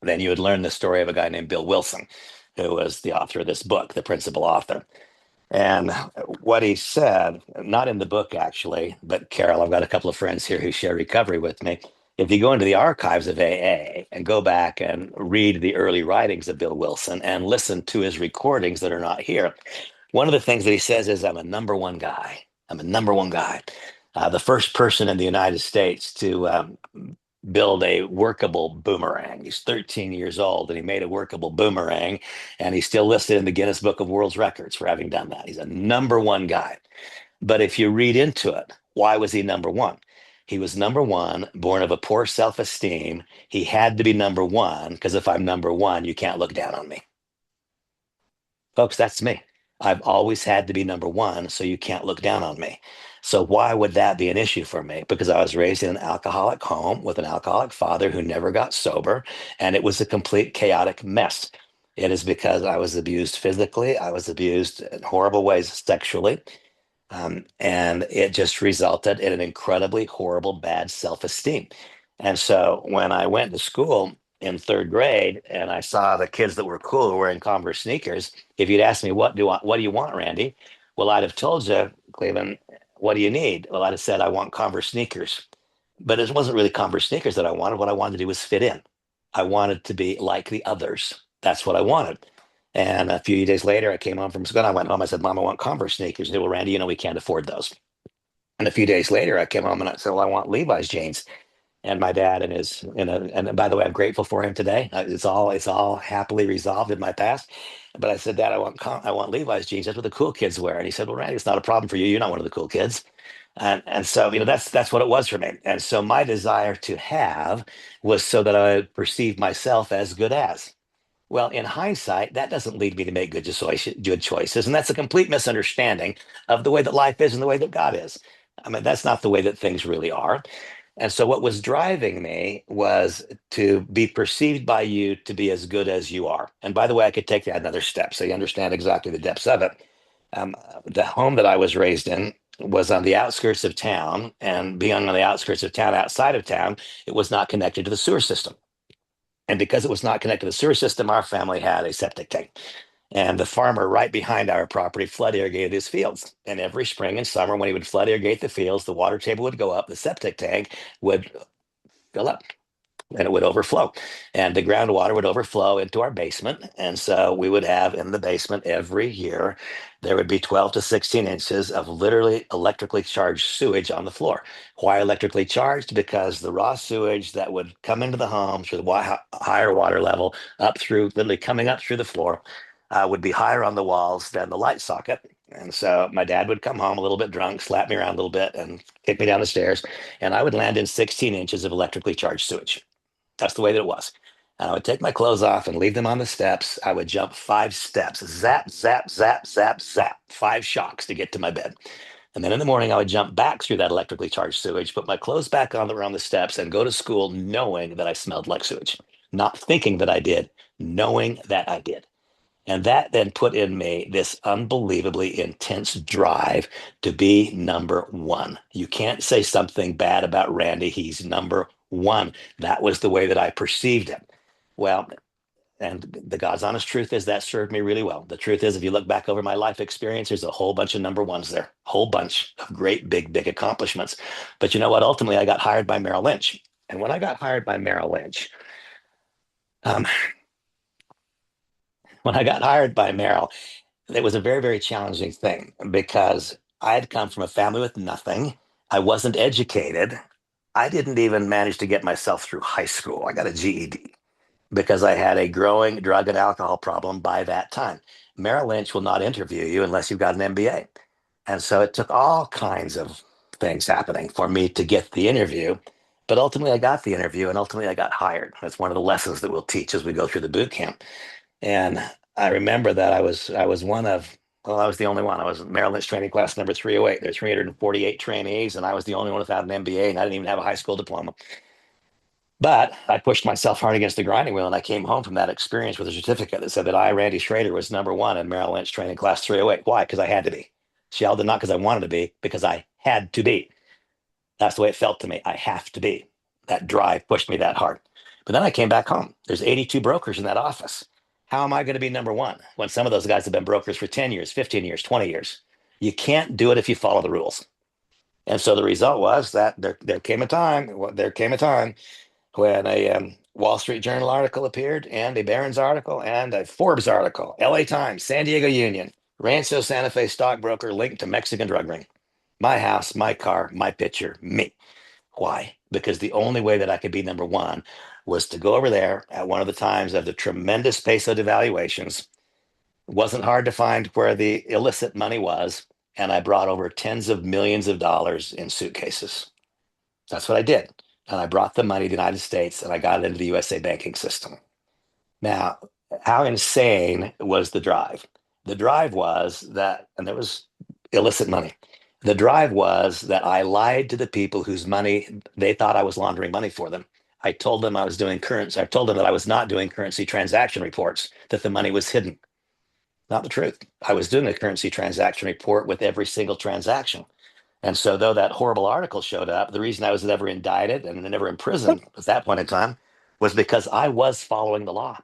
then you would learn the story of a guy named Bill Wilson, who was the author of this book, the principal author. And what he said, not in the book actually, but Carol, I've got a couple of friends here who share recovery with me. If you go into the archives of AA and go back and read the early writings of Bill Wilson and listen to his recordings that are not here, one of the things that he says is, I'm a number one guy. I'm a number one guy. The first person in the United States to build a workable boomerang. He's 13 years old and he made a workable boomerang, and he's still listed in the Guinness Book of World Records for having done that. He's a number one guy. But if you read into it, why was he number one? He was number one, born of a poor self-esteem. He had to be number one because if I'm number one, you can't look down on me. Folks, that's me. I've always had to be number one, so you can't look down on me. So why would that be an issue for me? Because I was raised in an alcoholic home with an alcoholic father who never got sober, and it was a complete chaotic mess. It is because I was abused physically, I was abused in horrible ways sexually, and it just resulted in an incredibly horrible, bad self-esteem. And so when I went to school in third grade and I saw the kids that were cool wearing Converse sneakers, if you'd asked me, what do you want, Randy? Well, I'd have told you, Cleveland, what do you need? Well, I'd have said, I want Converse sneakers. But it wasn't really Converse sneakers that I wanted. What I wanted to do was fit in. I wanted to be like the others. That's what I wanted. And a few days later, I came home from school. I went home. I said, Mom, I want Converse sneakers. She said, well, Randy, we can't afford those. And a few days later, I came home and I said, well, I want Levi's jeans. And my dad and and by the way, I'm grateful for him today. It's all happily resolved in my past. But I said, Dad, I want Levi's jeans. That's what the cool kids wear. And he said, well, Randy, it's not a problem for you. You're not one of the cool kids. And so, that's what it was for me. And so my desire to have was so that I would perceive myself as good as. Well, in hindsight, that doesn't lead me to make good choices. And that's a complete misunderstanding of the way that life is and the way that God is. I mean, that's not the way that things really are. And so, what was driving me was to be perceived by you to be as good as you are. And by the way, I could take that another step so you understand exactly the depths of it. Um, the home that I was raised in was on the outskirts of town, and being on the outskirts of town, outside of town, it was not connected to the sewer system. And because it was not connected to the sewer system, our family had a septic tank. And the farmer right behind our property flood irrigated his fields. And every spring and summer, when he would flood irrigate the fields, the water table would go up, the septic tank would fill up and it would overflow. And the groundwater would overflow into our basement. And so we would have in the basement every year, there would be 12 to 16 inches of literally electrically charged sewage on the floor. Why electrically charged? Because the raw sewage that would come into the home through the higher water level, up through, literally coming up through the floor, would be higher on the walls than the light socket. And so my dad would come home a little bit drunk, slap me around a little bit, and kick me down the stairs. And I would land in 16 inches of electrically charged sewage. That's the way that it was. And I would take my clothes off and leave them on the steps. I would jump 5 steps, zap, zap, zap, zap, zap, 5 shocks to get to my bed. And then in the morning, I would jump back through that electrically charged sewage, put my clothes back on around the steps, and go to school knowing that I smelled like sewage, not thinking that I did, knowing that I did. And that then put in me this unbelievably intense drive to be number one. You can't say something bad about Randy. He's number one. That was the way that I perceived him. Well, and the God's honest truth is that served me really well. The truth is, if you look back over my life experience, there's a whole bunch of number ones there, whole bunch of great, big, big accomplishments. But you know what? Ultimately, I got hired by Merrill Lynch. And when I got hired by Merrill Lynch, um, when I got hired by Merrill, it was a very, very challenging thing because I had come from a family with nothing. I wasn't educated. I didn't even manage to get myself through high school. I got a GED because I had a growing drug and alcohol problem by that time. Merrill Lynch will not interview you unless you've got an MBA. And so it took all kinds of things happening for me to get the interview. But ultimately, I got the interview and ultimately I got hired. That's one of the lessons that we'll teach as we go through the boot camp. And I remember that I was one of, well, I was the only one. I was Merrill Lynch training class number 308. There's 348 trainees, and I was the only one without an MBA, and I didn't even have a high school diploma. But I pushed myself hard against the grinding wheel, and I came home from that experience with a certificate that said that I, Randy Schrader, was number one in Merrill Lynch training class 308. Why? Because I had to be. Sheldon, not because I wanted to be, because I had to be. That's the way it felt to me. I have to be. That drive pushed me that hard. But then I came back home. There's 82 brokers in that office. How am I going to be number one when some of those guys have been brokers for 10 years, 15 years, 20 years? You can't do it if you follow the rules. And so the result was that there came a time when a Wall Street Journal article appeared and a Barron's article and a Forbes article, LA Times, San Diego Union, Rancho Santa Fe stockbroker linked to Mexican drug ring. My house, my car, my picture, me. Why? Because the only way that I could be number one was to go over there at one of the times of the tremendous peso devaluations. It wasn't hard to find where the illicit money was. And I brought over tens of millions of dollars in suitcases. That's what I did. And I brought the money to the United States and I got it into the USA banking system. Now, how insane was the drive? The drive was that, and there was illicit money. The drive was that I lied to the people whose money they thought I was laundering money for them. I told them I was doing currency. I told them that I was not doing currency transaction reports, that the money was hidden. Not the truth. I was doing a currency transaction report with every single transaction. And so, though that horrible article showed up, the reason I was never indicted and never imprisoned at that point in time was because I was following the law.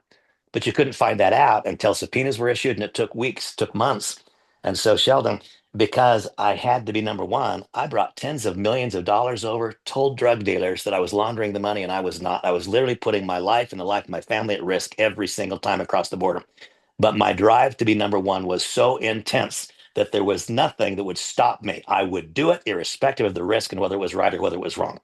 But you couldn't find that out until subpoenas were issued, and it took weeks, took months. And so, Sheldon, because I had to be number one, I brought tens of millions of dollars over, told drug dealers that I was laundering the money, and I was not. I was literally putting my life and the life of my family at risk every single time across the border. But my drive to be number one was so intense that there was nothing that would stop me. I would do it irrespective of the risk and whether it was right or whether it was wrong.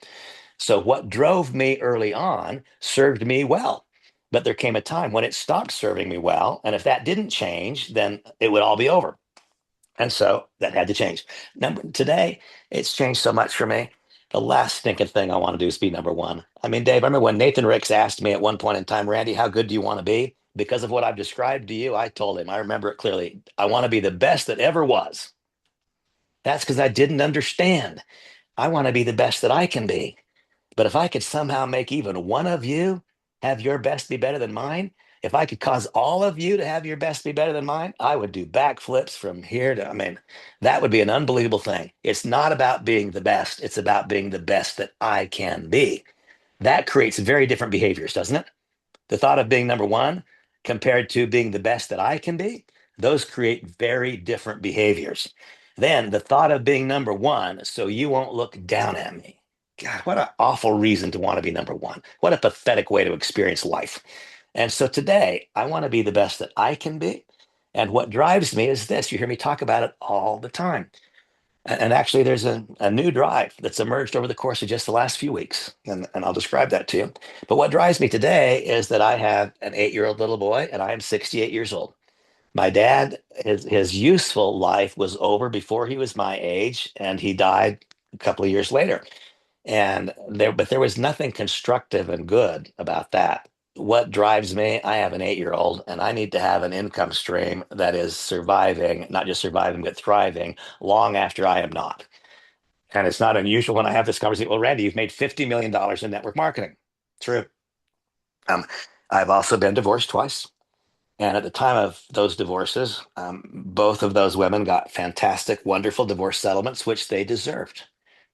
So what drove me early on served me well. But there came a time when it stopped serving me well. And if that didn't change, then it would all be over. And so that had to change. Today, it's changed so much for me. The last stinking thing I want to do is be number one. I mean, Dave, I remember when Nathan Ricks asked me at one point in time, Randy, how good do you want to be? Because of what I've described to you, I told him, I remember it clearly. I want to be the best that ever was. That's because I didn't understand. I want to be the best that I can be. But if I could somehow make even one of you have your best be better than mine, if I could cause all of you to have your best be better than mine, I would do backflips from here to, I mean, that would be an unbelievable thing. It's not about being the best, it's about being the best that I can be. That creates very different behaviors, doesn't it? The thought of being number one compared to being the best that I can be, those create very different behaviors. Then the thought of being number one, so you won't look down at me. God, what an awful reason to want to be number one. What a pathetic way to experience life. And so today, I want to be the best that I can be. And what drives me is this. You hear me talk about it all the time. And actually, there's a new drive that's emerged over the course of just the last few weeks. And I'll describe that to you. But what drives me today is that I have an 8-year-old little boy and I am 68 years old. My dad, his useful life was over before he was my age, and he died a couple of years later. But there was nothing constructive and good about that. What drives me? I have an 8-year-old, and I need to have an income stream that is surviving, not just surviving, but thriving long after I am not. And it's not unusual when I have this conversation. Well, Randy, you've made $50 million in network marketing. True. Um, I've also been divorced twice. And at the time of those divorces, both of those women got fantastic, wonderful divorce settlements, which they deserved.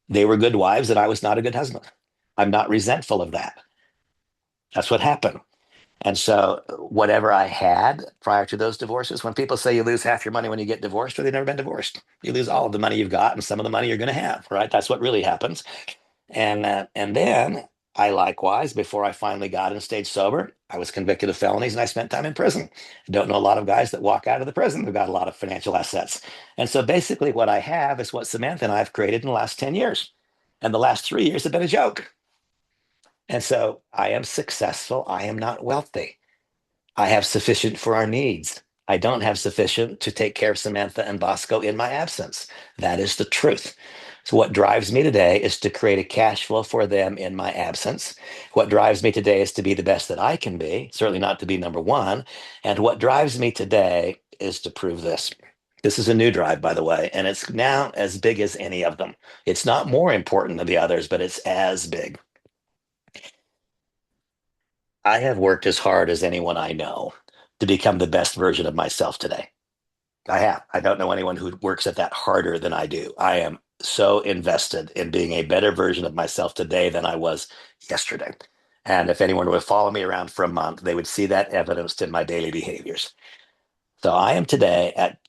They were good wives, and I was not a good husband. I'm not resentful of that. That's what happened. And so, whatever I had prior to those divorces, when people say you lose half your money when you get divorced, or they've never been divorced, you lose all of the money you've got and some of the money you're going to have, right? That's what really happens. And then I likewise, before I finally got and stayed sober, I was convicted of felonies and I spent time in prison. I don't know a lot of guys that walk out of the prison who got a lot of financial assets. And so basically what I have is what Samantha and I have created in the last 10 years. And the last 3 years have been a joke. And so I am successful. I am not wealthy. I have sufficient for our needs. I don't have sufficient to take care of Samantha and Bosco in my absence. That is the truth. So, what drives me today is to create a cash flow for them in my absence. What drives me today is to be the best that I can be, certainly not to be number one. And what drives me today is to prove this. This is a new drive, by the way, and it's now as big as any of them. It's not more important than the others, but it's as big. I have worked as hard as anyone I know to become the best version of myself today. I have. I don't know anyone who works at that harder than I do. I am so invested in being a better version of myself today than I was yesterday. And if anyone would follow me around for a month, they would see that evidenced in my daily behaviors. So I am today at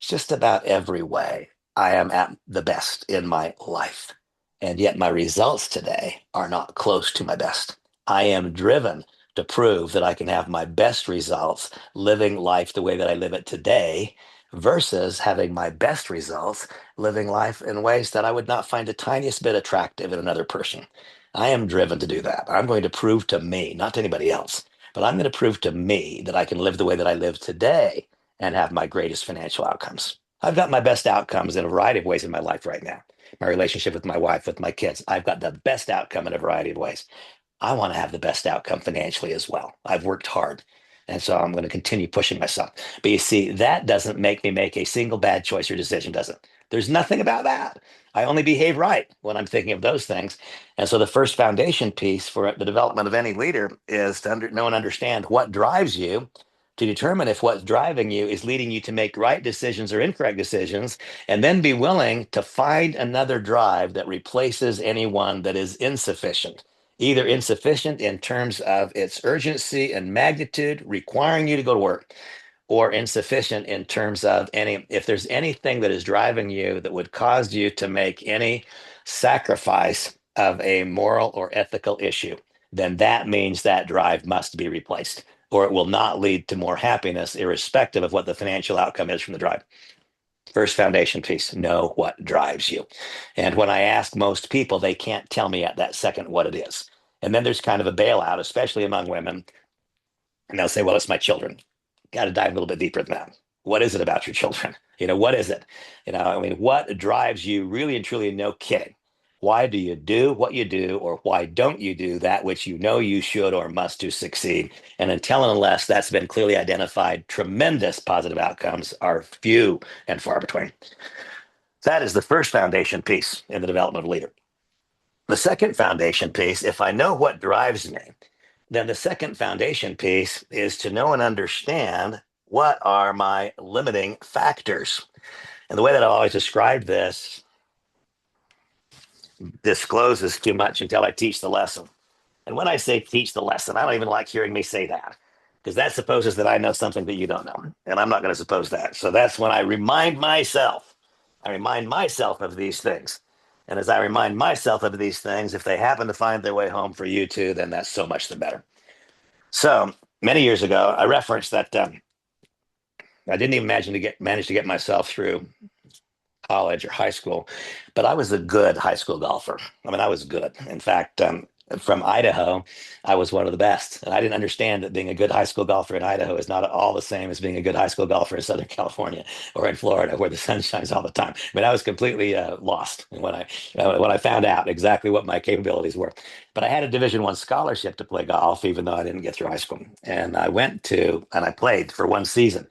just about every way. I am at the best in my life. And yet my results today are not close to my best. I am driven to prove that I can have my best results living life the way that I live it today versus having my best results living life in ways that I would not find the tiniest bit attractive in another person. I am driven to do that. I'm going to prove to me, not to anybody else, but I'm going to prove to me that I can live the way that I live today and have my greatest financial outcomes. I've got my best outcomes in a variety of ways in my life right now. My relationship with my wife, with my kids, I've got the best outcome in a variety of ways. I want to have the best outcome financially as well. I've worked hard. And so I'm going to continue pushing myself. But you see, that doesn't make me make a single bad choice or decision, does it? There's nothing about that. I only behave right when I'm thinking of those things. And so the first foundation piece for the development of any leader is to know and understand what drives you, to determine if what's driving you is leading you to make right decisions or incorrect decisions, and then be willing to find another drive that replaces anyone that is insufficient, either insufficient in terms of its urgency and magnitude, requiring you to go to work, or insufficient in terms of if there's anything that is driving you that would cause you to make any sacrifice of a moral or ethical issue, then that means that drive must be replaced, or it will not lead to more happiness, irrespective of what the financial outcome is from the drive. First foundation piece, know what drives you. And when I ask most people, they can't tell me at that second what it is. And then there's kind of a bailout, especially among women. And they'll say, well, it's my children. Got to dive a little bit deeper than that. What is it about your children? What is it? I mean, what drives you really and truly, no kidding? Why do you do what you do, or why don't you do that which you know you should or must to succeed? And until and unless that's been clearly identified, tremendous positive outcomes are few and far between. That is the first foundation piece in the development of a leader. The second foundation piece, if I know what drives me, then the second foundation piece is to know and understand what are my limiting factors. And the way that I've always described this discloses too much until I teach the lesson. And when I say teach the lesson, I don't even like hearing me say that, because that supposes that I know something that you don't know. And I'm not going to suppose that. So that's when I remind myself. I remind myself of these things. And as I remind myself of these things, if they happen to find their way home for you too, then that's so much the better. So many years ago, I referenced that I didn't even manage to get myself through college or high school, but I was a good high school golfer. I mean, I was good. In fact, from Idaho, I was one of the best. And I didn't understand that being a good high school golfer in Idaho is not at all the same as being a good high school golfer in Southern California or in Florida, where the sun shines all the time. I mean, I was completely lost when I found out exactly what my capabilities were. But I had a Division I scholarship to play golf, even though I didn't get through high school. And I played for one season.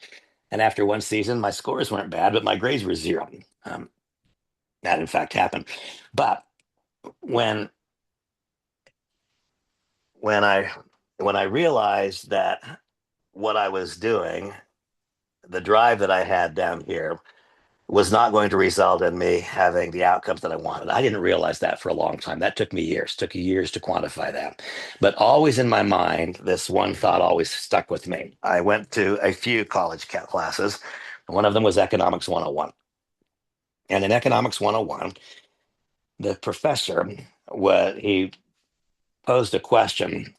And after one season, my scores weren't bad, but my grades were zero. Um, that in fact happened. But when when I when I realized that what I was doing, the drive that I had down here, was not going to result in me having the outcomes that I wanted. I didn't realize that for a long time. That took me years, took years to quantify that. But always in my mind, this one thought always stuck with me. I went to a few college classes. One of them was Economics 101. And in Economics 101, the professor, he posed a question.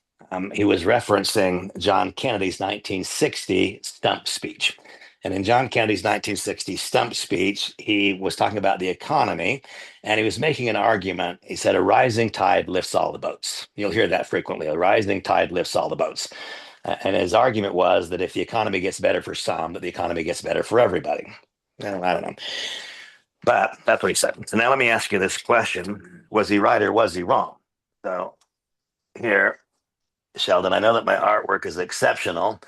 He was referencing John Kennedy's 1960 stump speech. And in John Kennedy's 1960 stump speech, he was talking about the economy, and he was making an argument. He said, a rising tide lifts all the boats. You'll hear that frequently. A rising tide lifts all the boats. And his argument was that if the economy gets better for some, that the economy gets better for everybody. Well, I don't know. But that's what he said. So now let me ask you this question. Was he right or was he wrong? So here, Sheldon, I know that my artwork is exceptional.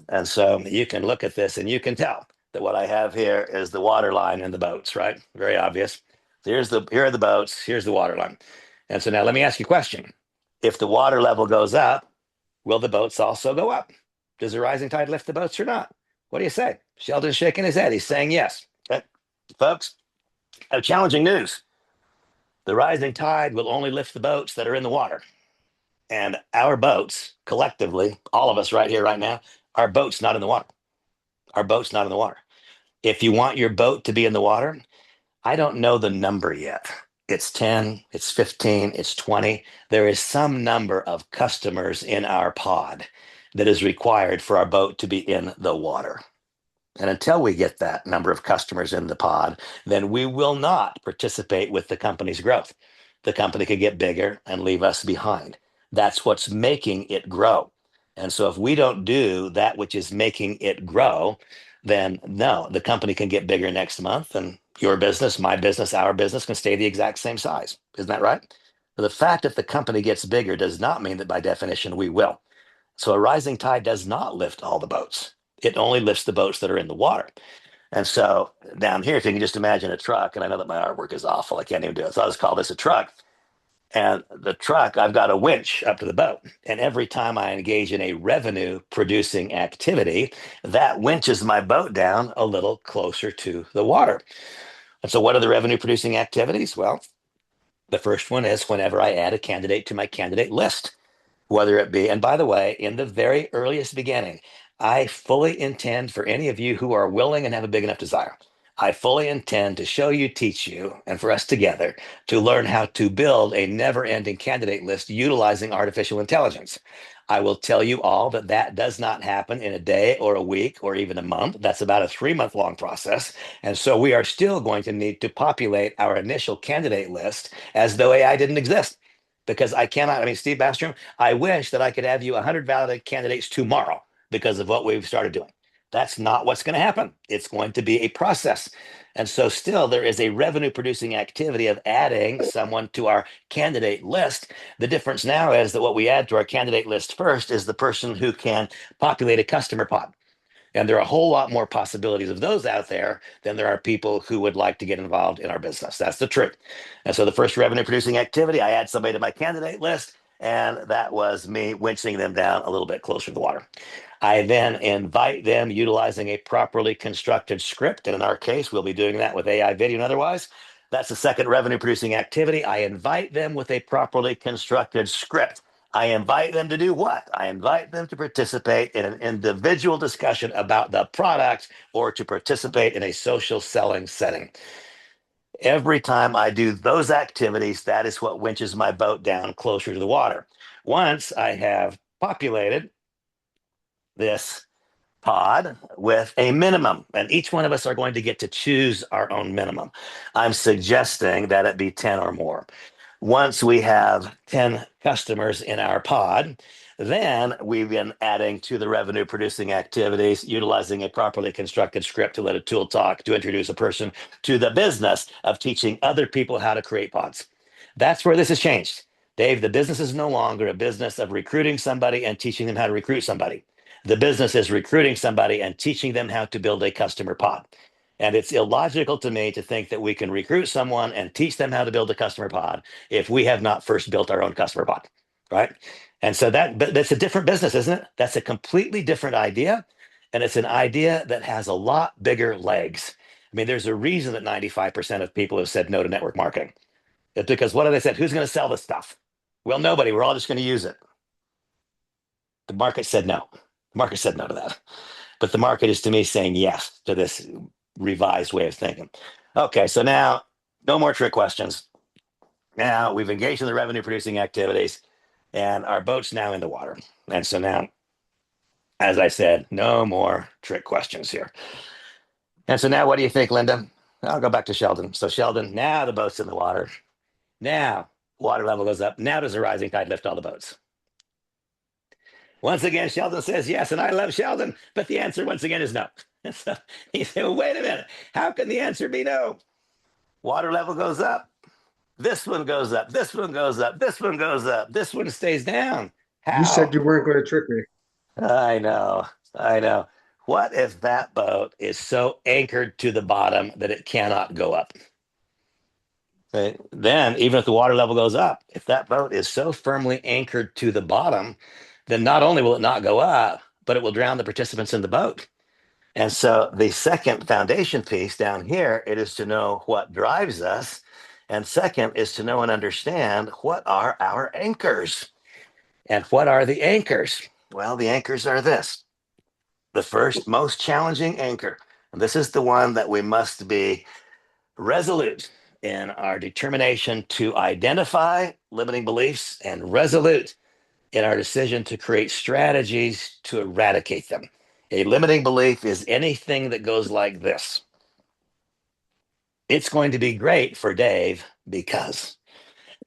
And so you can look at this and you can tell that what I have here is the water line and the boats, right? Very obvious. So here are the boats, here's the water line. And so now let me ask you a question. If the water level goes up, will the boats also go up? Does the rising tide lift the boats or not? What do you say? Sheldon's shaking his head. He's saying yes. Okay. Folks, I have challenging news. The rising tide will only lift the boats that are in the water. And our boats, collectively, all of us right here, right now, our boat's not in the water. Our boat's not in the water. If you want your boat to be in the water, I don't know the number yet. It's 10, it's 15, it's 20. There is some number of customers in our pod that is required for our boat to be in the water. And until we get that number of customers in the pod, then we will not participate with the company's growth. The company could get bigger and leave us behind. That's what's making it grow. And so if we don't do that which is making it grow, then no, the company can get bigger next month and your business, my business, our business can stay the exact same size. Isn't that right? But the fact that the company gets bigger does not mean that by definition we will. So a rising tide does not lift all the boats. It only lifts the boats that are in the water. And so down here, if you can just imagine a truck, and I know that my artwork is awful, I can't even do it. So I'll just call this a truck. And the truck, I've got a winch up to the boat. And every time I engage in a revenue producing activity, that winches my boat down a little closer to the water. And so what are the revenue producing activities? Well, the first one is whenever I add a candidate to my candidate list, whether it be, and by the way, in the very earliest beginning, I fully intend for any of you who are willing and have a big enough desire, I fully intend to show you, teach you, and for us together to learn how to build a never-ending candidate list utilizing artificial intelligence. I will tell you all that that does not happen in a day or a week or even a month. That's about a 3-month long process. And so we are still going to need to populate our initial candidate list as though AI didn't exist. Because I cannot, I mean, Steve Bastrom, I wish that I could have you 100 validated candidates tomorrow because of what we've started doing. That's not what's going to happen. It's going to be a process. And so, still, there is a revenue producing activity of adding someone to our candidate list. The difference now is that what we add to our candidate list first is the person who can populate a customer pod. And there are a whole lot more possibilities of those out there than there are people who would like to get involved in our business. That's the truth. And so the first revenue producing activity, I add somebody to my candidate list, and that was me winching them down a little bit closer to the water. I then invite them utilizing a properly constructed script. And in our case, we'll be doing that with AI video and otherwise. That's the second revenue producing activity. I invite them with a properly constructed script. I invite them to do what? I invite them to participate in an individual discussion about the product or to participate in a social selling setting. Every time I do those activities, that is what winches my boat down closer to the water. Once I have populated this pod with a minimum, and each one of us are going to get to choose our own minimum. I'm suggesting that it be 10 or more. Once we have 10 customers in our pod, then we've been adding to the revenue producing activities, utilizing a properly constructed script to let a tool talk to introduce a person to the business of teaching other people how to create pods. That's where this has changed. Dave, the business is no longer a business of recruiting somebody and teaching them how to recruit somebody. The business is recruiting somebody and teaching them how to build a customer pod. And it's illogical to me to think that we can recruit someone and teach them how to build a customer pod if we have not first built our own customer pod, right? And so that's a different business, isn't it? That's a completely different idea. And it's an idea that has a lot bigger legs. I mean, there's a reason that 95% of people have said no to network marketing. It's because what have they said? Who's going to sell this stuff? Well, nobody. We're all just going to use it. The market said no. The market said no to that. But the market is to me saying yes to this revised way of thinking. Okay, so now no more trick questions. Now we've engaged in the revenue producing activities and our boat's now in the water. And so now, as I said, no more trick questions here. And so now what do you think, Linda? I'll go back to Sheldon. So Sheldon, now the boat's in the water. Now water level goes up. Now does the rising tide lift all the boats? Once again, Sheldon says yes, and I love Sheldon, but the answer once again is no. So he said, well, wait a minute. How can the answer be no? Water level goes up. This one goes up. This one goes up. This one goes up. This one stays down. You How? said you weren't going to trick me. I know. I know. What if that boat is so anchored to the bottom that it cannot go up? Okay. Then, even if the water level goes up, if that boat is so firmly anchored to the bottom, then not only will it not go up, but it will drown the participants in the boat. And so the second foundation piece down here, it is to know what drives us. And second is to know and understand what are our anchors. And what are the anchors? Well, the anchors are this. The first most challenging anchor, and this is the one that we must be resolute in our determination to identify limiting beliefs and resolute in our decision to create strategies to eradicate them. A limiting belief is anything that goes like this. It's going to be great for Dave because,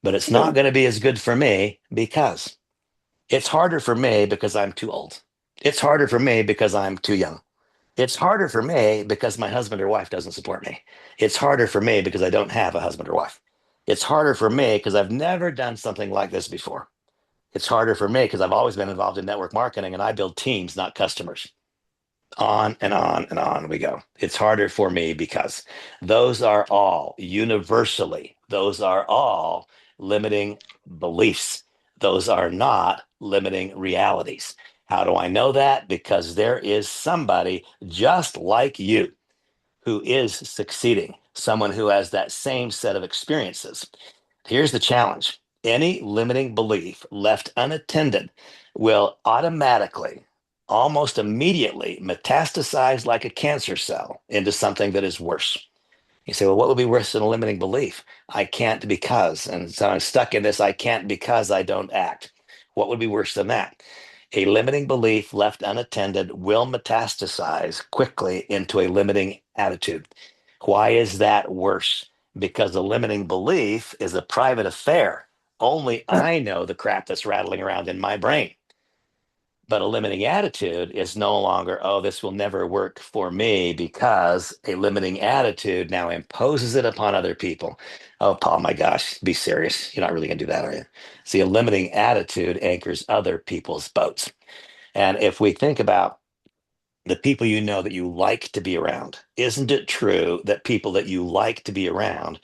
but it's not going to be as good for me because. It's harder for me because I'm too old. It's harder for me because I'm too young. It's harder for me because my husband or wife doesn't support me. It's harder for me because I don't have a husband or wife. It's harder for me because I've never done something like this before. It's harder for me because I've always been involved in network marketing and I build teams, not customers. On and on and on we go. It's harder for me because those are all universally, those are all limiting beliefs. Those are not limiting realities. How do I know that? Because there is somebody just like you who is succeeding, someone who has that same set of experiences. Here's the challenge. Any limiting belief left unattended will automatically almost immediately metastasize like a cancer cell into something that is worse. You say, well, what would be worse than a limiting belief? I can't because. And so I'm stuck in this I can't because I don't act. What would be worse than that? A limiting belief left unattended will metastasize quickly into a limiting attitude. Why is that worse? Because a limiting belief is a private affair. Only I know the crap that's rattling around in my brain. But a limiting attitude is no longer, oh, this will never work for me, because a limiting attitude now imposes it upon other people. Oh, Paul, my gosh, be serious. You're not really going to do that, are you? See, a limiting attitude anchors other people's boats. And if we think about the people you know that you like to be around, isn't it true that people that you like to be around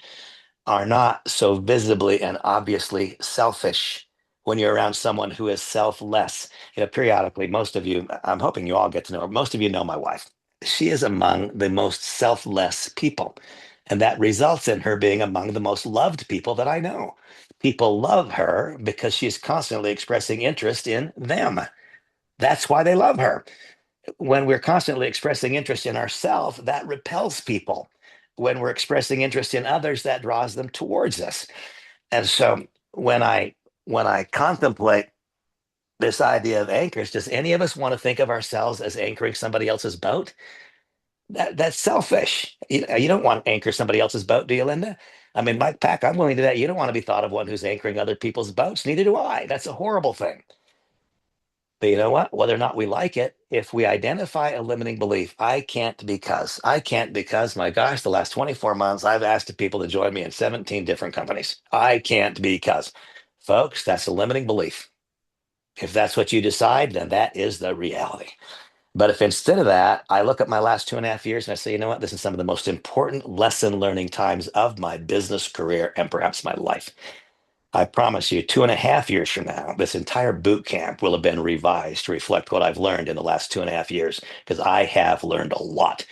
are not so visibly and obviously selfish when you're around someone who is selfless? Periodically, most of you, I'm hoping you all get to know her, most of you know my wife. She is among the most selfless people. And that results in her being among the most loved people that I know. People love her because she's constantly expressing interest in them. That's why they love her. When we're constantly expressing interest in ourselves, that repels people. When we're expressing interest in others, that draws them towards us. And so when I contemplate this idea of anchors, does any of us want to think of ourselves as anchoring somebody else's boat? That's selfish. You don't want to anchor somebody else's boat, do you, Linda? I mean, Mike Pack, I'm willing to do that. You don't want to be thought of one who's anchoring other people's boats. Neither do I. That's a horrible thing. But you know what? Whether or not we like it, if we identify a limiting belief, I can't because, my gosh, the last 24 months, I've asked people to join me in 17 different companies. I can't because. Folks, that's a limiting belief. If that's what you decide, then that is the reality. But if instead of that, I look at my last 2.5 years and I say, you know what? This is some of the most important lesson learning times of my business career and perhaps my life. I promise you, 2.5 years from now, this entire boot camp will have been revised to reflect what I've learned in the last 2.5 years, because I have learned a lot.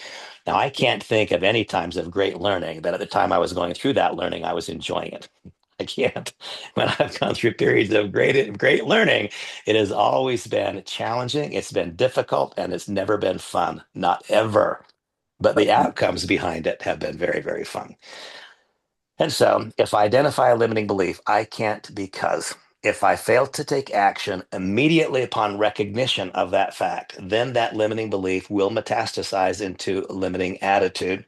Now, I can't think of any times of great learning that at the time I was going through that learning, I was enjoying it. I can't. When I've gone through periods of great learning, it has always been challenging, it's been difficult, and it's never been fun. Not ever. But the outcomes behind it have been very, very fun. And so, if I identify a limiting belief, I can't because. If I fail to take action immediately upon recognition of that fact, then that limiting belief will metastasize into limiting attitude.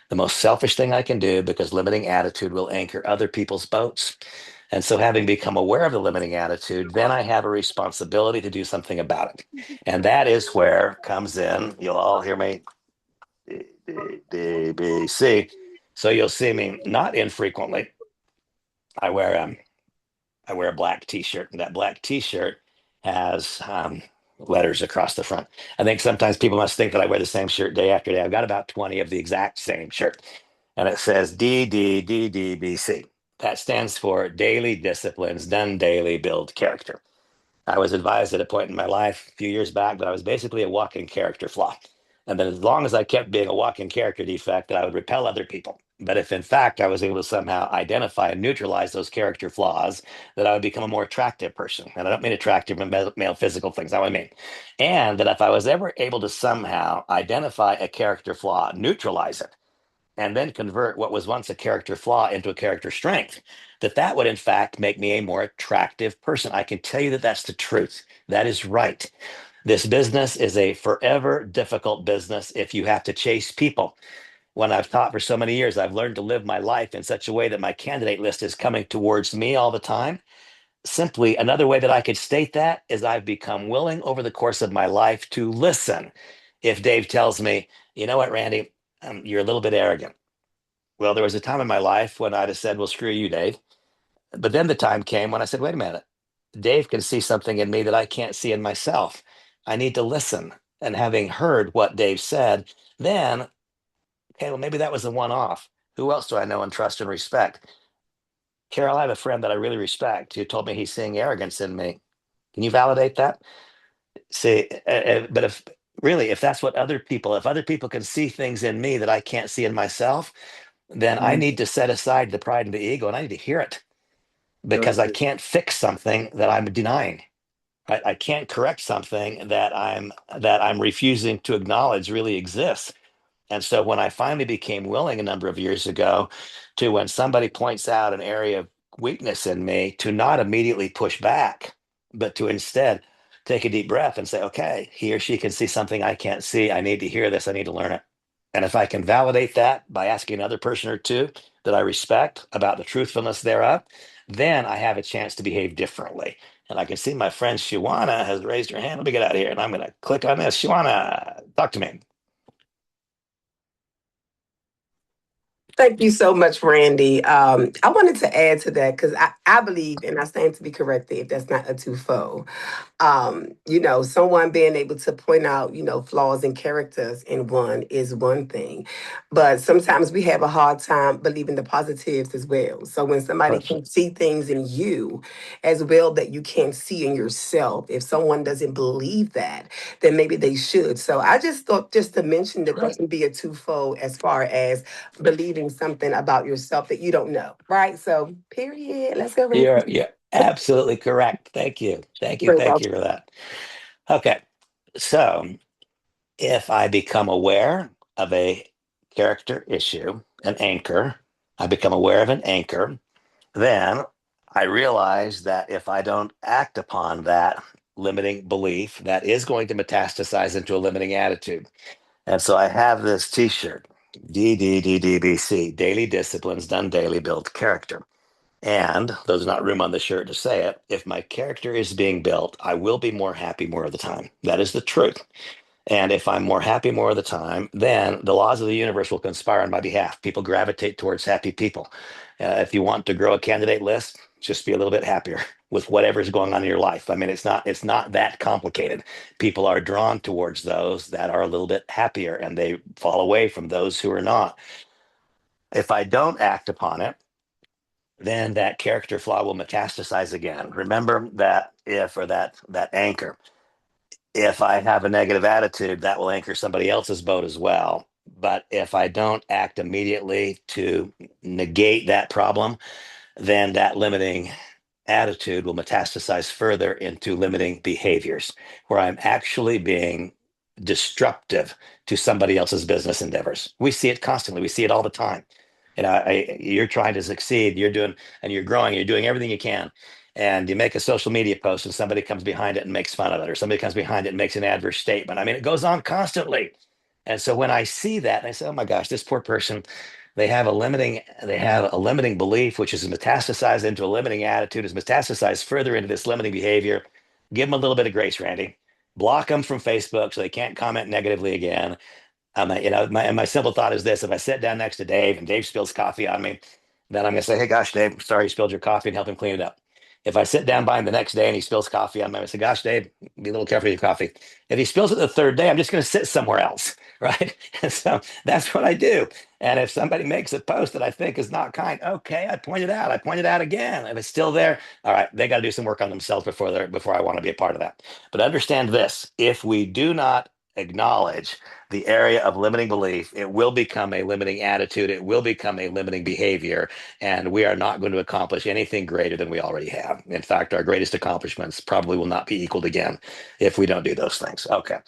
The most selfish thing I can do, because limiting attitude will anchor other people's boats. And so, having become aware of the limiting attitude, then I have a responsibility to do something about it. And that is where comes in, you'll all hear me, BBC. So you'll see me not infrequently. I wear I wear a black T-shirt, and that black T-shirt has letters across the front. I think sometimes people must think that I wear the same shirt day after day. I've got about 20 of the exact same shirt, and it says DDDDBC. That stands for Daily Disciplines Done Daily Build Character. I was advised at a point in my life a few years back that I was basically a walking character flaw. And that as long as I kept being a walking character defect, that I would repel other people. But if in fact I was able to somehow identify and neutralize those character flaws, that I would become a more attractive person. And I don't mean attractive in male physical things, that's what I mean. And that if I was ever able to somehow identify a character flaw, neutralize it, and then convert what was once a character flaw into a character strength, that would in fact make me a more attractive person. I can tell you that that's the truth. That is right. This business is a forever difficult business if you have to chase people. When I've taught for so many years, I've learned to live my life in such a way that my candidate list is coming towards me all the time. Simply, another way that I could state that is I've become willing over the course of my life to listen. If Dave tells me, you know what, Randy, you're a little bit arrogant. Well, there was a time in my life when I'd have said, well, screw you, Dave. But then the time came when I said, wait a minute, Dave can see something in me that I can't see in myself. I need to listen. And having heard what Dave said, then, okay, well, maybe that was a one off. Who else do I know and trust and respect? Carol, I have a friend that I really respect who told me he's seeing arrogance in me. Can you validate that? See, but if that's what if other people can see things in me that I can't see in myself, then I need to set aside the pride and the ego, and I need to hear it, because I can't fix something that I'm denying. right? I can't correct something that I'm refusing to acknowledge really exists. And so when I finally became willing a number of years ago to, when somebody points out an area of weakness in me, to not immediately push back, but to instead take a deep breath and say, okay, he or she can see something I can't see. I need to hear this. I need to learn it. And if I can validate that by asking another person or two that I respect about the truthfulness thereof, then I have a chance to behave differently. And I can see my friend Shawana has raised her hand. Let me get out of here and I'm going to click on this. Shawana, talk to me. Thank you so much, Randy. I wanted to add to that because I believe, and I stand to be corrected if that's not a twofold. Someone being able to point out, flaws and characters in one is one thing. But sometimes we have a hard time believing the positives as well. So when somebody can see things in you as well that you can't see in yourself, if someone doesn't believe that, then maybe they should. So I just thought just to mention that can be a twofold as far as believing something about yourself that you don't know, right? So, period. Let's go, Randy. You're absolutely correct. Thank you. Thank you. Very Thank well. you for that. Okay. So if I become aware of a character issue, an anchor, I become aware of an anchor, then I realize that if I don't act upon that limiting belief, that is going to metastasize into a limiting attitude. And so I have this t-shirt, DDDDBC, daily disciplines done daily build character. And there's not room on the shirt to say it. If my character is being built, I will be more happy more of the time. That is the truth. And if I'm more happy more of the time, then the laws of the universe will conspire on my behalf. People gravitate towards happy people. If you want to grow a candidate list, just be a little bit happier with whatever's going on in your life. I mean, it's not that complicated. People are drawn towards those that are a little bit happier, and they fall away from those who are not. If I don't act upon it, then that character flaw will metastasize again. Remember that if, or that anchor. If I have a negative attitude, that will anchor somebody else's boat as well. But if I don't act immediately to negate that problem, then that limiting attitude will metastasize further into limiting behaviors, where I'm actually being disruptive to somebody else's business endeavors. We see it constantly. We see it all the time. You're trying to succeed. You're doing, and you're growing. You're doing everything you can, and you make a social media post, and somebody comes behind it and makes fun of it, or somebody comes behind it and makes an adverse statement. I mean, it goes on constantly. And so when I see that, I say, "Oh my gosh, this poor person." They have a limiting belief, which is metastasized into a limiting attitude, is metastasized further into this limiting behavior. Give them a little bit of grace, Randy. Block them from Facebook so they can't comment negatively again. My simple thought is this: if I sit down next to Dave and Dave spills coffee on me, then I'm going to say, "Hey, gosh, Dave, sorry you spilled your coffee," and help him clean it up. If I sit down by him the next day and he spills coffee on me, I say, "Gosh, Dave, be a little careful with your coffee." If he spills it the third day, I'm just going to sit somewhere else, right? And so that's what I do. And if somebody makes a post that I think is not kind, okay, I point it out. I point it out again. If it's still there, all right, they got to do some work on themselves before I want to be a part of that. But understand this: if we do not acknowledge the area of limiting belief, it will become a limiting attitude. It will become a limiting behavior. And we are not going to accomplish anything greater than we already have. In fact, our greatest accomplishments probably will not be equaled again if we don't do those things. Okay.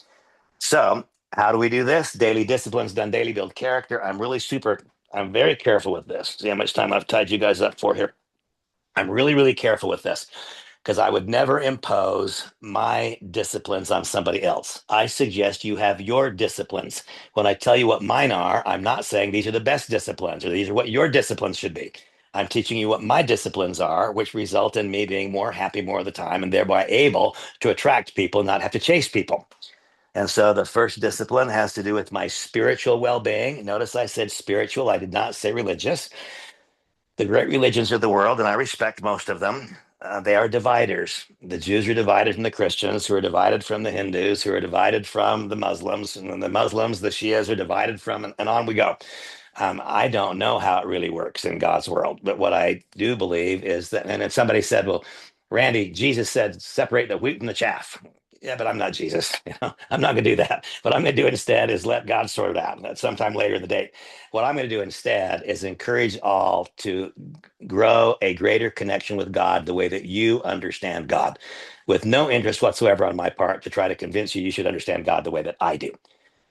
So, how do we do this? Daily disciplines done daily build character. I'm very careful with this. See how much time I've tied you guys up for here. I'm really, really careful with this because I would never impose my disciplines on somebody else. I suggest you have your disciplines. When I tell you what mine are, I'm not saying these are the best disciplines or these are what your disciplines should be. I'm teaching you what my disciplines are, which result in me being more happy more of the time and thereby able to attract people, not have to chase people. And so the first discipline has to do with my spiritual well being. Notice I said spiritual, I did not say religious. The great religions of the world, and I respect most of them, they are dividers. The Jews are divided from the Christians, who are divided from the Hindus, who are divided from the Muslims, and then the Muslims, the Shias are divided from, and on we go. I don't know how it really works in God's world, but what I do believe is that, and then somebody said, well, Randy, Jesus said, separate the wheat from the chaff. Yeah, but I'm not Jesus. I'm not going to do that. What I'm going to do instead is let God sort it out at sometime later in the day. What I'm going to do instead is encourage all to grow a greater connection with God the way that you understand God, with no interest whatsoever on my part to try to convince you should understand God the way that I do.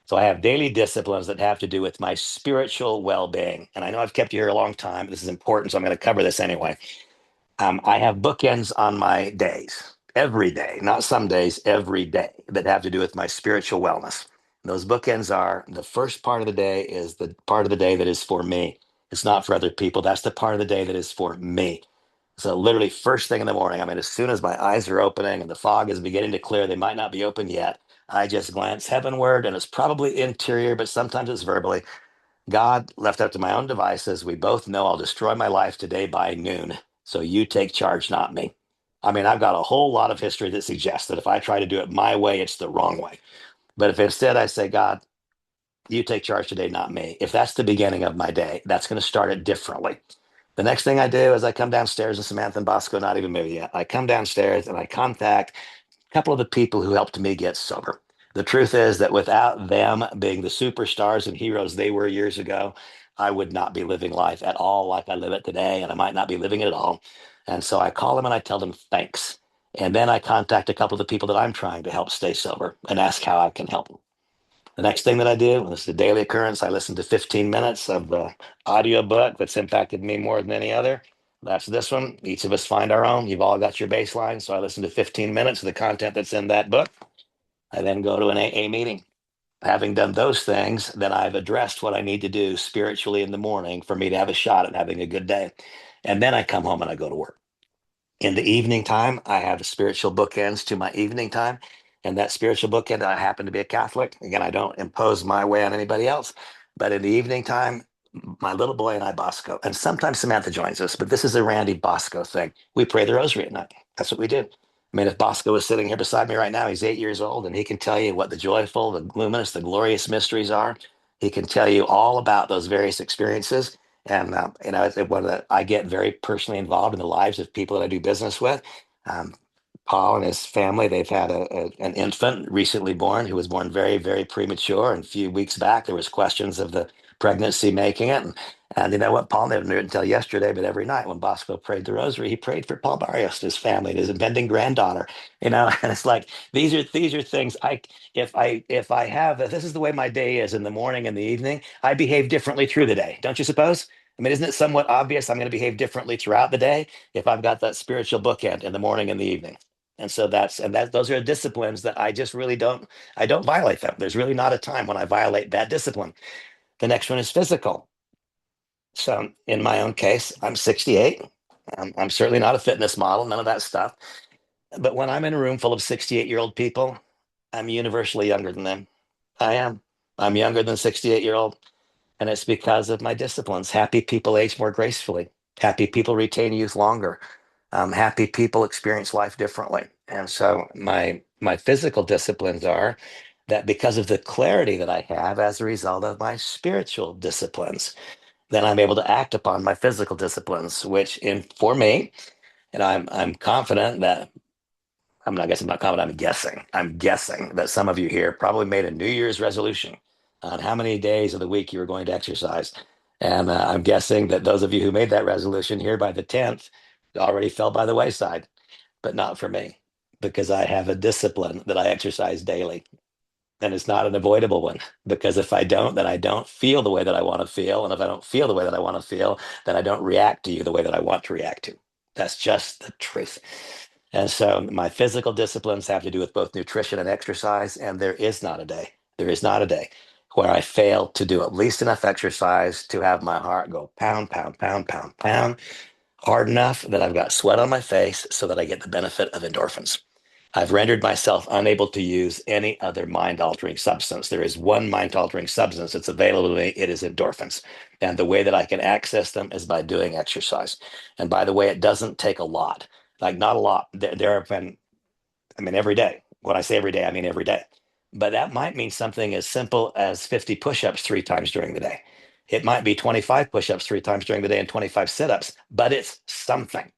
So I have daily disciplines that have to do with my spiritual well-being. And I know I've kept you here a long time. This is important, so I'm going to cover this anyway. I have bookends on my days, every day, not some days, every day, that have to do with my spiritual wellness. Those bookends are the first part of the day is the part of the day that is for me. It's not for other people. That's the part of the day that is for me. So literally first thing in the morning, I mean, as soon as my eyes are opening and the fog is beginning to clear, they might not be open yet. I just glance heavenward, and it's probably interior, but sometimes it's verbally. God, left up to my own devices, we both know I'll destroy my life today by noon. So you take charge, not me. I mean, I've got a whole lot of history that suggests that if I try to do it my way, it's the wrong way. But if instead I say, God, you take charge today, not me, if that's the beginning of my day, that's going to start it differently. The next thing I do is I come downstairs, and Samantha and Bosco not even moved yet. I come downstairs and I contact couple of the people who helped me get sober. The truth is that without them being the superstars and heroes they were years ago, I would not be living life at all like I live it today, and I might not be living it at all. And so I call them and I tell them thanks. And then I contact a couple of the people that I'm trying to help stay sober and ask how I can help them. The next thing that I do, and this is a daily occurrence, I listen to 15 minutes of the audio book that's impacted me more than any other. That's this one. Each of us find our own. You've all got your baseline. So I listen to 15 minutes of the content that's in that book. I then go to an AA meeting. Having done those things, then I've addressed what I need to do spiritually in the morning for me to have a shot at having a good day. And then I come home and I go to work. In the evening time, I have spiritual bookends to my evening time. And that spiritual bookend, I happen to be a Catholic. Again, I don't impose my way on anybody else. But in the evening time, my little boy and I, Bosco, and sometimes Samantha joins us, but this is a Randy Bosco thing. We pray the rosary at night. That's what we do. I mean, if Bosco was sitting here beside me right now, he's 8 years old, and he can tell you what the joyful, the luminous, the glorious mysteries are. He can tell you all about those various experiences. And it's one that I get very personally involved in the lives of people that I do business with. Um, Paul and his family, they've had an infant recently born who was born very, very premature. And a few weeks back, there was questions of the pregnancy making it. And you know what? Paul never knew it until yesterday, but every night when Bosco prayed the rosary, he prayed for Paul Barrios, his family, and his impending granddaughter. And it's like these are things if I have this is the way my day is in the morning and the evening, I behave differently through the day. Don't you suppose? I mean, isn't it somewhat obvious I'm going to behave differently throughout the day if I've got that spiritual bookend in the morning and the evening? And so those are disciplines that I just really don't violate them. There's really not a time when I violate that discipline. The next one is physical. So in my own case, I'm 68. I'm certainly not a fitness model, none of that stuff. But when I'm in a room full of 68-year-old people, I'm universally younger than them. I am. I'm younger than 68-year-old. And it's because of my disciplines. Happy people age more gracefully. Happy people retain youth longer. Happy people experience life differently. And so my physical disciplines are that because of the clarity that I have as a result of my spiritual disciplines, then I'm able to act upon my physical disciplines, which in for me, and I'm confident that I guess I'm not confident, I'm guessing. I'm guessing that some of you here probably made a New Year's resolution on how many days of the week you were going to exercise. And I'm guessing that those of you who made that resolution here by the 10th already fell by the wayside, but not for me, because I have a discipline that I exercise daily. And it's not an avoidable one, because if I don't, then I don't feel the way that I want to feel. And if I don't feel the way that I want to feel, then I don't react to you the way that I want to react to. That's just the truth. And so my physical disciplines have to do with both nutrition and exercise. And there is not a day where I fail to do at least enough exercise to have my heart go pound, pound, pound, pound, pound, hard enough that I've got sweat on my face so that I get the benefit of endorphins. I've rendered myself unable to use any other mind altering substance. There is one mind altering substance that's available to me. It is endorphins. And the way that I can access them is by doing exercise. And by the way, it doesn't take a lot, like not a lot. There have been, I mean, every day. When I say every day, I mean every day. But that might mean something as simple as 50 push ups 3 times during the day. It might be 25 push ups 3 times during the day and 25 sit ups, but it's something.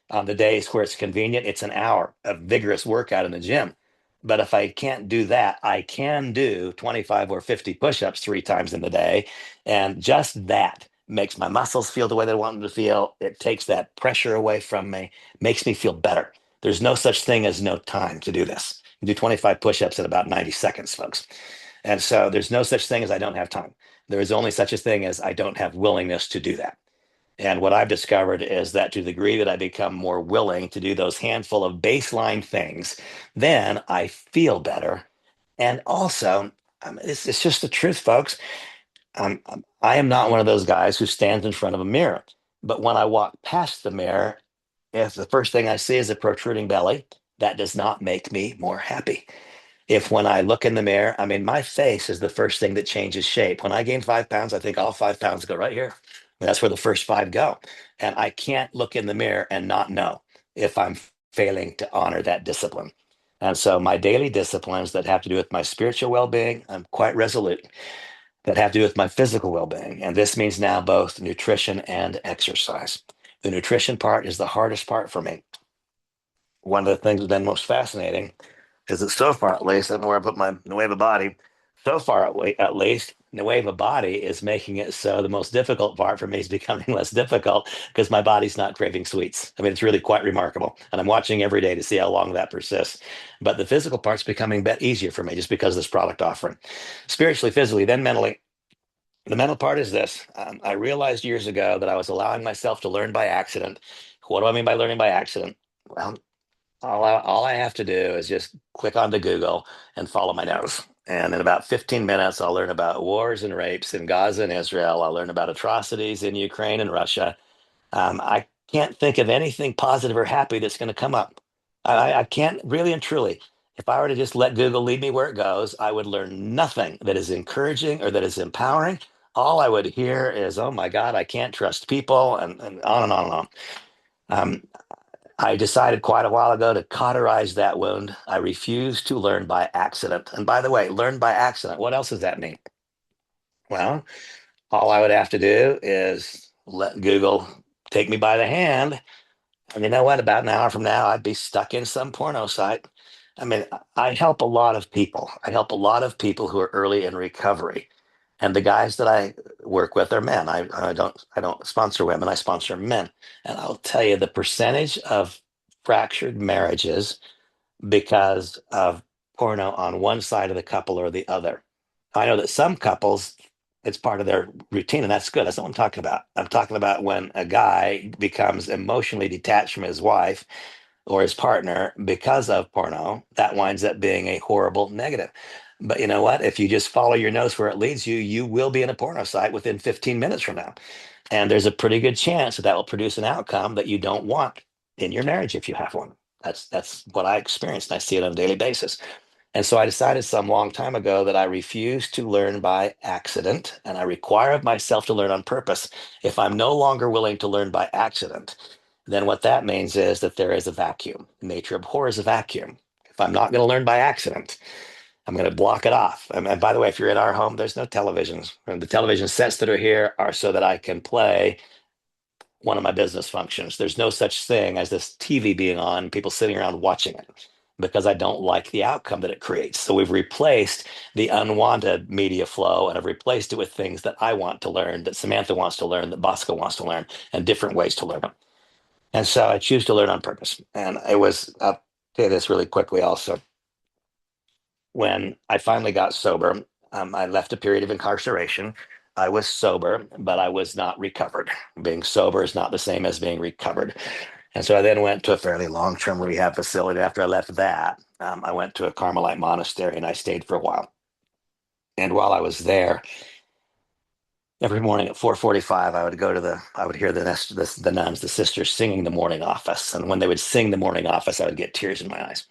On the days where it's convenient, it's an hour of vigorous workout in the gym. But if I can't do that, I can do 25 or 50 push-ups 3 times in the day. And just that makes my muscles feel the way they want them to feel. It takes that pressure away from me, makes me feel better. There's no such thing as no time to do this. You do 25 push-ups in about 90 seconds, folks. And so there's no such thing as I don't have time. There is only such a thing as I don't have willingness to do that. And what I've discovered is that to the degree that I become more willing to do those handful of baseline things, then I feel better. And also, it's just the truth, folks. I am not one of those guys who stands in front of a mirror. But when I walk past the mirror, if the first thing I see is a protruding belly, that does not make me more happy. If when I look in the mirror, I mean, my face is the first thing that changes shape. When I gain 5 pounds, I think all 5 pounds go right here. That's where the first five go. And I can't look in the mirror and not know if I'm failing to honor that discipline. And so my daily disciplines that have to do with my spiritual well-being, I'm quite resolute, that have to do with my physical well-being. And this means now both nutrition and exercise. The nutrition part is the hardest part for me. One of the things that's been most fascinating is that so far, at least, I don't know where I put my Nueva body. So far, at least, Nueva body is making it so the most difficult part for me is becoming less difficult because my body's not craving sweets. I mean, it's really quite remarkable. And I'm watching every day to see how long that persists. But the physical part's becoming a bit easier for me just because of this product offering. Spiritually, physically, then mentally. The mental part is this. I realized years ago that I was allowing myself to learn by accident. What do I mean by learning by accident? Well, all I have to do is just click onto Google and follow my nose. And in about 15 minutes, I'll learn about wars and rapes in Gaza and Israel. I'll learn about atrocities in Ukraine and Russia. I can't think of anything positive or happy that's going to come up. I can't really and truly. If I were to just let Google lead me where it goes, I would learn nothing that is encouraging or that is empowering. All I would hear is, oh my God, I can't trust people, and on and on and on. Um, I decided quite a while ago to cauterize that wound. I refuse to learn by accident. And by the way, learn by accident, what else does that mean? Well, all I would have to do is let Google take me by the hand. And you know what? About an hour from now, I'd be stuck in some porno site. I mean, I help a lot of people. I help a lot of people who are early in recovery. And the guys that I work with are men. I don't sponsor women, I sponsor men. And I'll tell you the percentage of fractured marriages because of porno on one side of the couple or the other. I know that some couples, it's part of their routine, and that's good. That's not what I'm talking about. I'm talking about when a guy becomes emotionally detached from his wife or his partner because of porno, that winds up being a horrible negative. But you know what? If you just follow your nose where it leads you, you will be in a porno site within 15 minutes from now. And there's a pretty good chance that that will produce an outcome that you don't want in your marriage if you have one. That's what I experienced, and I see it on a daily basis. And so I decided some long time ago that I refuse to learn by accident, and I require of myself to learn on purpose. If I'm no longer willing to learn by accident, then what that means is that there is a vacuum. Nature abhors a vacuum. If I'm not going to learn by accident, I'm going to block it off. And by the way, if you're in our home, there's no televisions. And the television sets that are here are so that I can play one of my business functions. There's no such thing as this TV being on, people sitting around watching it because I don't like the outcome that it creates. So we've replaced the unwanted media flow and I've replaced it with things that I want to learn, that Samantha wants to learn, that Bosco wants to learn, and different ways to learn them. And so I choose to learn on purpose. And I'll tell you this really quickly also. When I finally got sober, I left a period of incarceration. I was sober, but I was not recovered. Being sober is not the same as being recovered. And so I then went to a fairly long-term rehab facility. After I left that, I went to a Carmelite monastery and I stayed for a while. And while I was there, every morning at 4:45, I would hear the nuns, the sisters singing the morning office. And when they would sing the morning office, I would get tears in my eyes.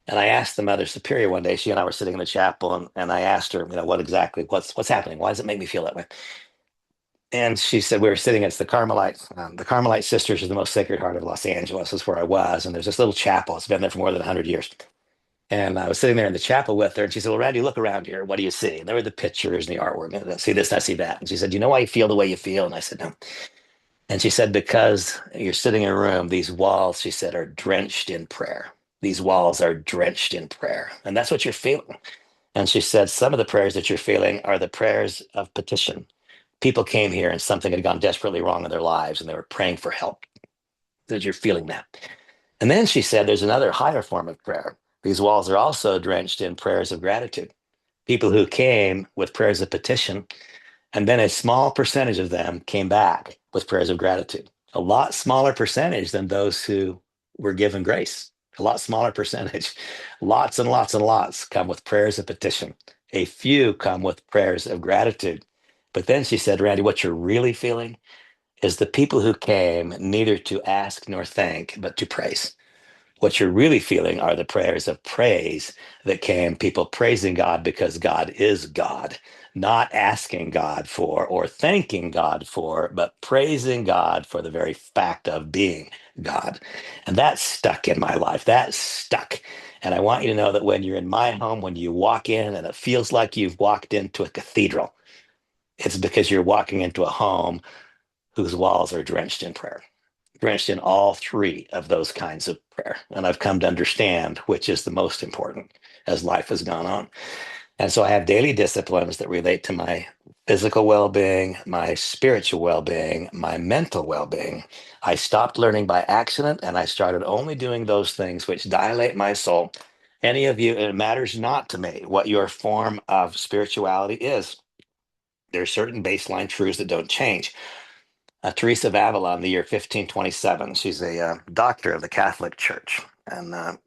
And I asked the Mother Superior one day, she and I were sitting in the chapel, and I asked her, what's happening? Why does it make me feel that way? And she said, we were sitting against the Carmelites. The Carmelite Sisters is the most Sacred Heart of Los Angeles, is where I was. And there's this little chapel. It's been there for more than 100 years. And I was sitting there in the chapel with her, and she said, well, Randy, look around here. What do you see? And there were the pictures and the artwork. And I see this, and I see that. And she said, you know why you feel the way you feel? And I said, no. And she said, because you're sitting in a room, these walls, she said, are drenched in prayer. These walls are drenched in prayer. And that's what you're feeling. And she said, some of the prayers that you're feeling are the prayers of petition. People came here and something had gone desperately wrong in their lives and they were praying for help. That you're feeling that. And then she said, there's another higher form of prayer. These walls are also drenched in prayers of gratitude. People who came with prayers of petition, and then a small percentage of them came back with prayers of gratitude. A lot smaller percentage than those who were given grace. A lot smaller percentage. Lots and lots and lots come with prayers of petition. A few come with prayers of gratitude. But then she said, Randy, what you're really feeling is the people who came neither to ask nor thank, but to praise. What you're really feeling are the prayers of praise that came, people praising God because God is God, not asking God for or thanking God for, but praising God for the very fact of being God. And that stuck in my life. That stuck. And I want you to know that when you're in my home, when you walk in and it feels like you've walked into a cathedral, it's because you're walking into a home whose walls are drenched in prayer, drenched in all three of those kinds of prayer. And I've come to understand which is the most important as life has gone on. And so I have daily disciplines that relate to my physical well being, my spiritual well being, my mental well being. I stopped learning by accident and I started only doing those things which dilate my soul. Any of you, it matters not to me what your form of spirituality is. There are certain baseline truths that don't change. Teresa of Avila in the year 1527. She's a doctor of the Catholic Church. And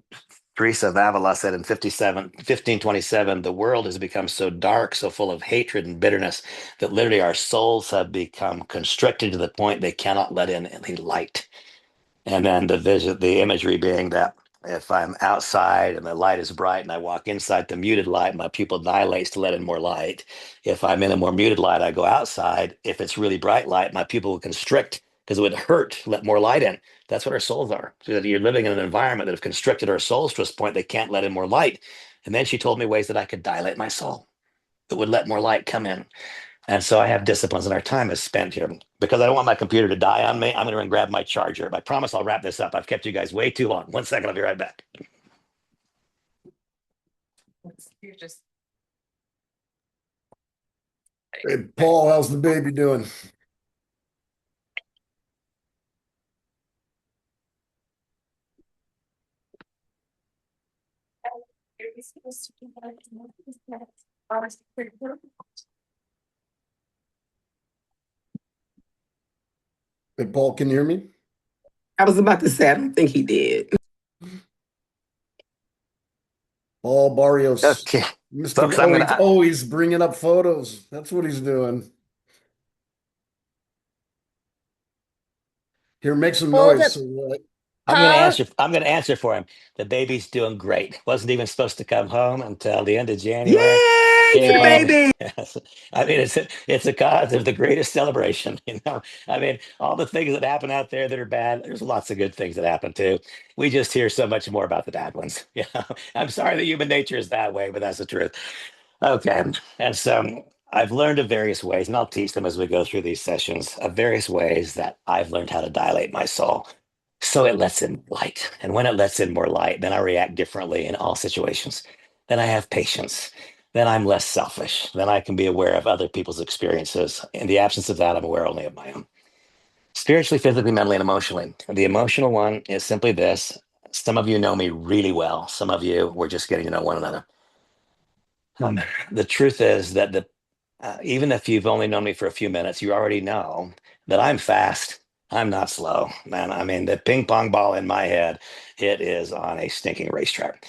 Teresa of Avila said in 1527, the world has become so dark, so full of hatred and bitterness that literally our souls have become constricted to the point they cannot let in any light. And then the imagery being that if I'm outside and the light is bright and I walk inside the muted light, my pupil dilates to let in more light. If I'm in a more muted light, I go outside. If it's really bright light, my pupil will constrict because it would hurt to let more light in. That's what our souls are. So that you're living in an environment that have constricted our souls to a point they can't let in more light. And then she told me ways that I could dilate my soul that would let more light come in. And so I have disciplines, and our time is spent here. Because I don't want my computer to die on me, I'm going to run grab my charger. I promise I'll wrap this up. I've kept you guys way too long. 1 second, I'll be right back. You're just Hey, Paul, how's the baby doing? Hey, Paul, can you hear me? I was about to say, I don't think he did. Paul Barrios, Okay, Mr. folks, I'm going Always bringing up photos. That's what he's doing. Here, make some Hold noise. up, So, I'm going to Paul. answer. I'm going to answer for him. The baby's doing great. Wasn't even supposed to come home until the end of January. Yay to Came the home. Yay. baby! Yes. I mean, it's a cause of the greatest celebration. I mean, all the things that happen out there that are bad. There's lots of good things that happen too. We just hear so much more about the bad ones. I'm sorry that human nature is that way, but that's the truth. Okay. And so I've learned of various ways, and I'll teach them as we go through these sessions of various ways that I've learned how to dilate my soul. So it lets in light. And when it lets in more light, then I react differently in all situations. Then I have patience. Then I'm less selfish. Then I can be aware of other people's experiences. In the absence of that, I'm aware only of my own. Spiritually, physically, mentally, and emotionally. The emotional one is simply this. Some of you know me really well. Some of you, we're just getting to know one another. Um, the truth is that even if you've only known me for a few minutes, you already know that I'm fast. I'm not slow, man. I mean, the ping pong ball in my head, it is on a stinking racetrack,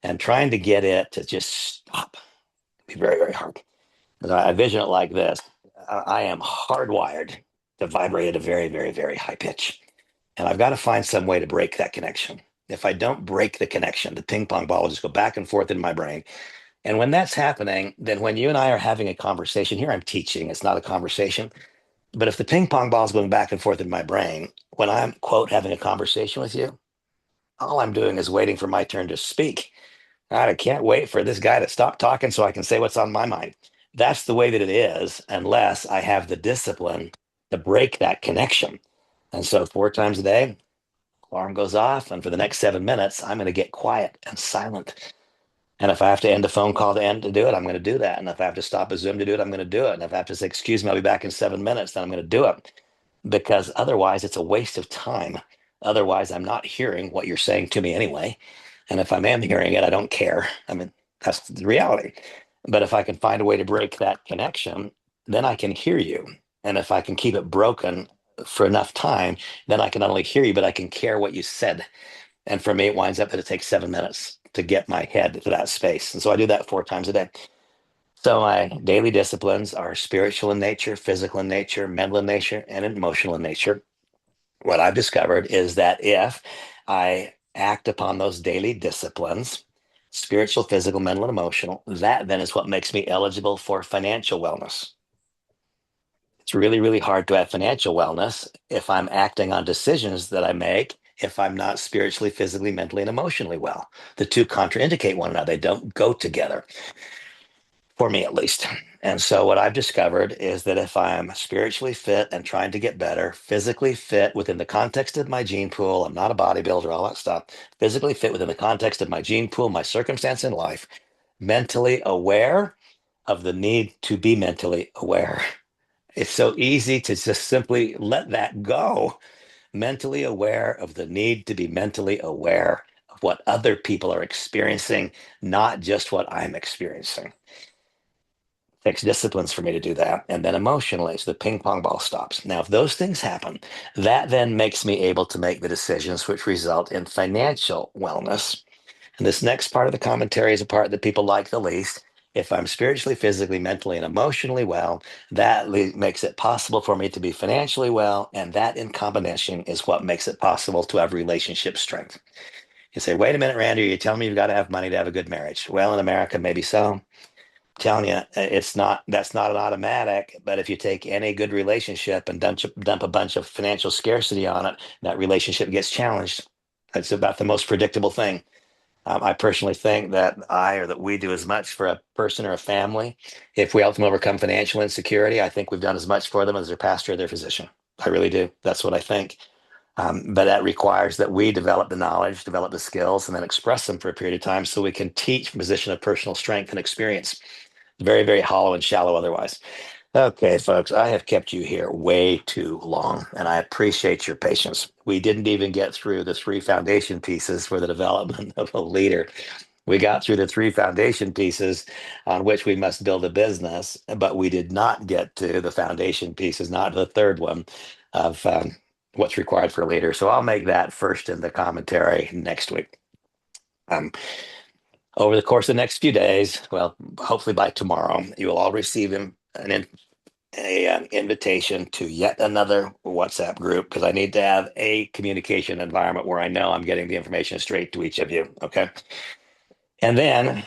and trying to get it to just stop be very, very hard. And I vision it like this: I am hardwired to vibrate at a very, very, very high pitch, and I've got to find some way to break that connection. If I don't break the connection, the ping pong ball will just go back and forth in my brain, and when that's happening, then when you and I are having a conversation, here I'm teaching, it's not a conversation. But if the ping pong ball is going back and forth in my brain, when I'm, quote, having a conversation with you, all I'm doing is waiting for my turn to speak. I can't wait for this guy to stop talking so I can say what's on my mind. That's the way that it is, unless I have the discipline to break that connection. And so 4 times a day, alarm goes off, and for the next 7 minutes, I'm going to get quiet and silent. And if I have to end a phone call to do it, I'm going to do that. And if I have to stop a Zoom to do it, I'm going to do it. And if I have to say, excuse me, I'll be back in 7 minutes, then I'm going to do it. Because otherwise, it's a waste of time. Otherwise, I'm not hearing what you're saying to me anyway. And if I am hearing it, I don't care. I mean, that's the reality. But if I can find a way to break that connection, then I can hear you. And if I can keep it broken for enough time, then I can not only hear you, but I can care what you said. And for me, it winds up that it takes 7 minutes to get my head to that space. And so I do that 4 times a day. So my daily disciplines are spiritual in nature, physical in nature, mental in nature, and emotional in nature. What I've discovered is that if I act upon those daily disciplines, spiritual, physical, mental, and emotional, that then is what makes me eligible for financial wellness. It's really, really hard to have financial wellness if I'm acting on decisions that I make if I'm not spiritually, physically, mentally, and emotionally well. The two contraindicate one another. They don't go together, for me at least. And so what I've discovered is that if I'm spiritually fit and trying to get better, physically fit within the context of my gene pool, I'm not a bodybuilder, all that stuff, physically fit within the context of my gene pool, my circumstance in life, mentally aware of the need to be mentally aware. It's so easy to just simply let that go. Mentally aware of the need to be mentally aware of what other people are experiencing, not just what I'm experiencing. Takes disciplines for me to do that. And then emotionally, so the ping pong ball stops. Now, if those things happen, that then makes me able to make the decisions which result in financial wellness. And this next part of the commentary is a part that people like the least. If I'm spiritually, physically, mentally, and emotionally well, that makes it possible for me to be financially well. And that in combination is what makes it possible to have relationship strength. You say, wait a minute, Randy, are you telling me you've got to have money to have a good marriage? Well, in America, maybe so. Telling you, that's not an automatic, but if you take any good relationship and dump a bunch of financial scarcity on it, that relationship gets challenged. It's about the most predictable thing. I personally think that we do as much for a person or a family. If we help them overcome financial insecurity, I think we've done as much for them as their pastor or their physician. I really do. That's what I think. But that requires that we develop the knowledge, develop the skills, and then express them for a period of time so we can teach from a position of personal strength and experience. Very, very hollow and shallow otherwise. Okay, folks, I have kept you here way too long, and I appreciate your patience. We didn't even get through the three foundation pieces for the development of a leader. We got through the three foundation pieces on which we must build a business, but we did not get to the foundation pieces, not the third one of what's required for a leader. So I'll make that first in the commentary next week. Um, Over the course of the next few days, well, hopefully by tomorrow, you will all receive an invitation to yet another WhatsApp group because I need to have a communication environment where I know I'm getting the information straight to each of you. Okay. And then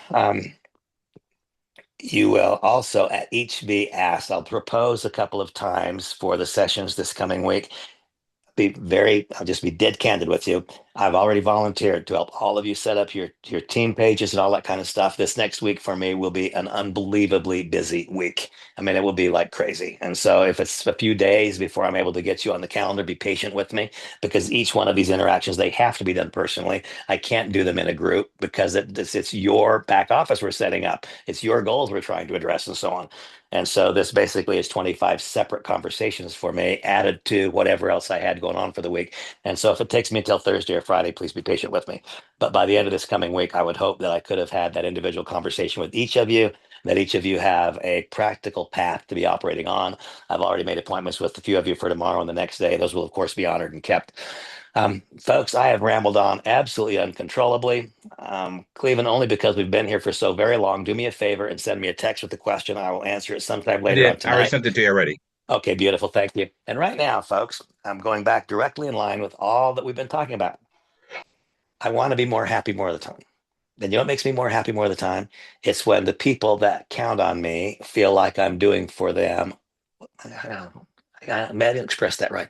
you will also at each be asked, I'll propose a couple of times for the sessions this coming week. I'll just be dead candid with you. I've already volunteered to help all of you set up your team pages and all that kind of stuff. This next week for me will be an unbelievably busy week. I mean, it will be like crazy. And so if it's a few days before I'm able to get you on the calendar, be patient with me because each one of these interactions, they have to be done personally. I can't do them in a group because it's your back office we're setting up. It's your goals we're trying to address and so on. And so this basically is 25 separate conversations for me, added to whatever else I had going on for the week. And so if it takes me until Thursday or Friday, please be patient with me. But by the end of this coming week, I would hope that I could have had that individual conversation with each of you, that each of you have a practical path to be operating on. I've already made appointments with a few of you for tomorrow and the next day. Those will, of course, be honored and kept. Folks, I have rambled on absolutely uncontrollably. Cleveland, only because we've been here for so very long. Do me a favor and send me a text with the question. I will answer it sometime I later on did. I already tonight. sent it to you already. Okay, beautiful. Thank you. And right now, folks, I'm going back directly in line with all that we've been talking about. I want to be more happy more of the time. And you know what makes me more happy more of the time? It's when the people that count on me feel like I'm doing for them. I didn't express that right.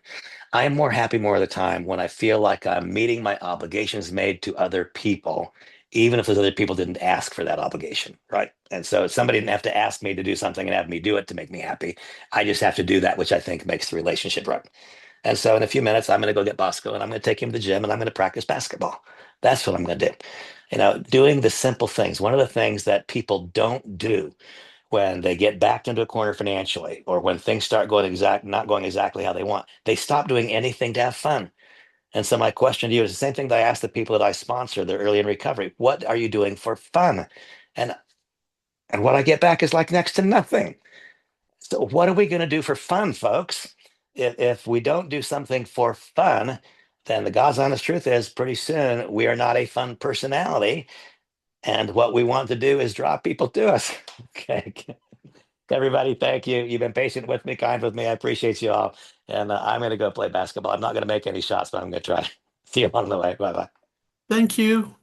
I am more happy more of the time when I feel like I'm meeting my obligations made to other people, even if those other people didn't ask for that obligation, right? And so somebody didn't have to ask me to do something and have me do it to make me happy. I just have to do that, which I think makes the relationship right. And so in a few minutes, I'm going to go get Bosco and I'm going to take him to the gym and I'm going to practice basketball. That's what I'm going to do. Doing the simple things. One of the things that people don't do when they get backed into a corner financially or when things start not going exactly how they want, they stop doing anything to have fun. And so my question to you is the same thing that I ask the people that I sponsor, they're early in recovery. What are you doing for fun? And and what I get back is like next to nothing. So what are we going to do for fun, folks? If we don't do something for fun, then the God's honest truth is pretty soon we are not a fun personality. And what we want to do is draw people to us. Okay. Everybody, thank you. You've been patient with me, kind with me. I appreciate you all. And I'm going to go play basketball. I'm not going to make any shots, but I'm going to try. See you along the way. Bye bye. Thank you.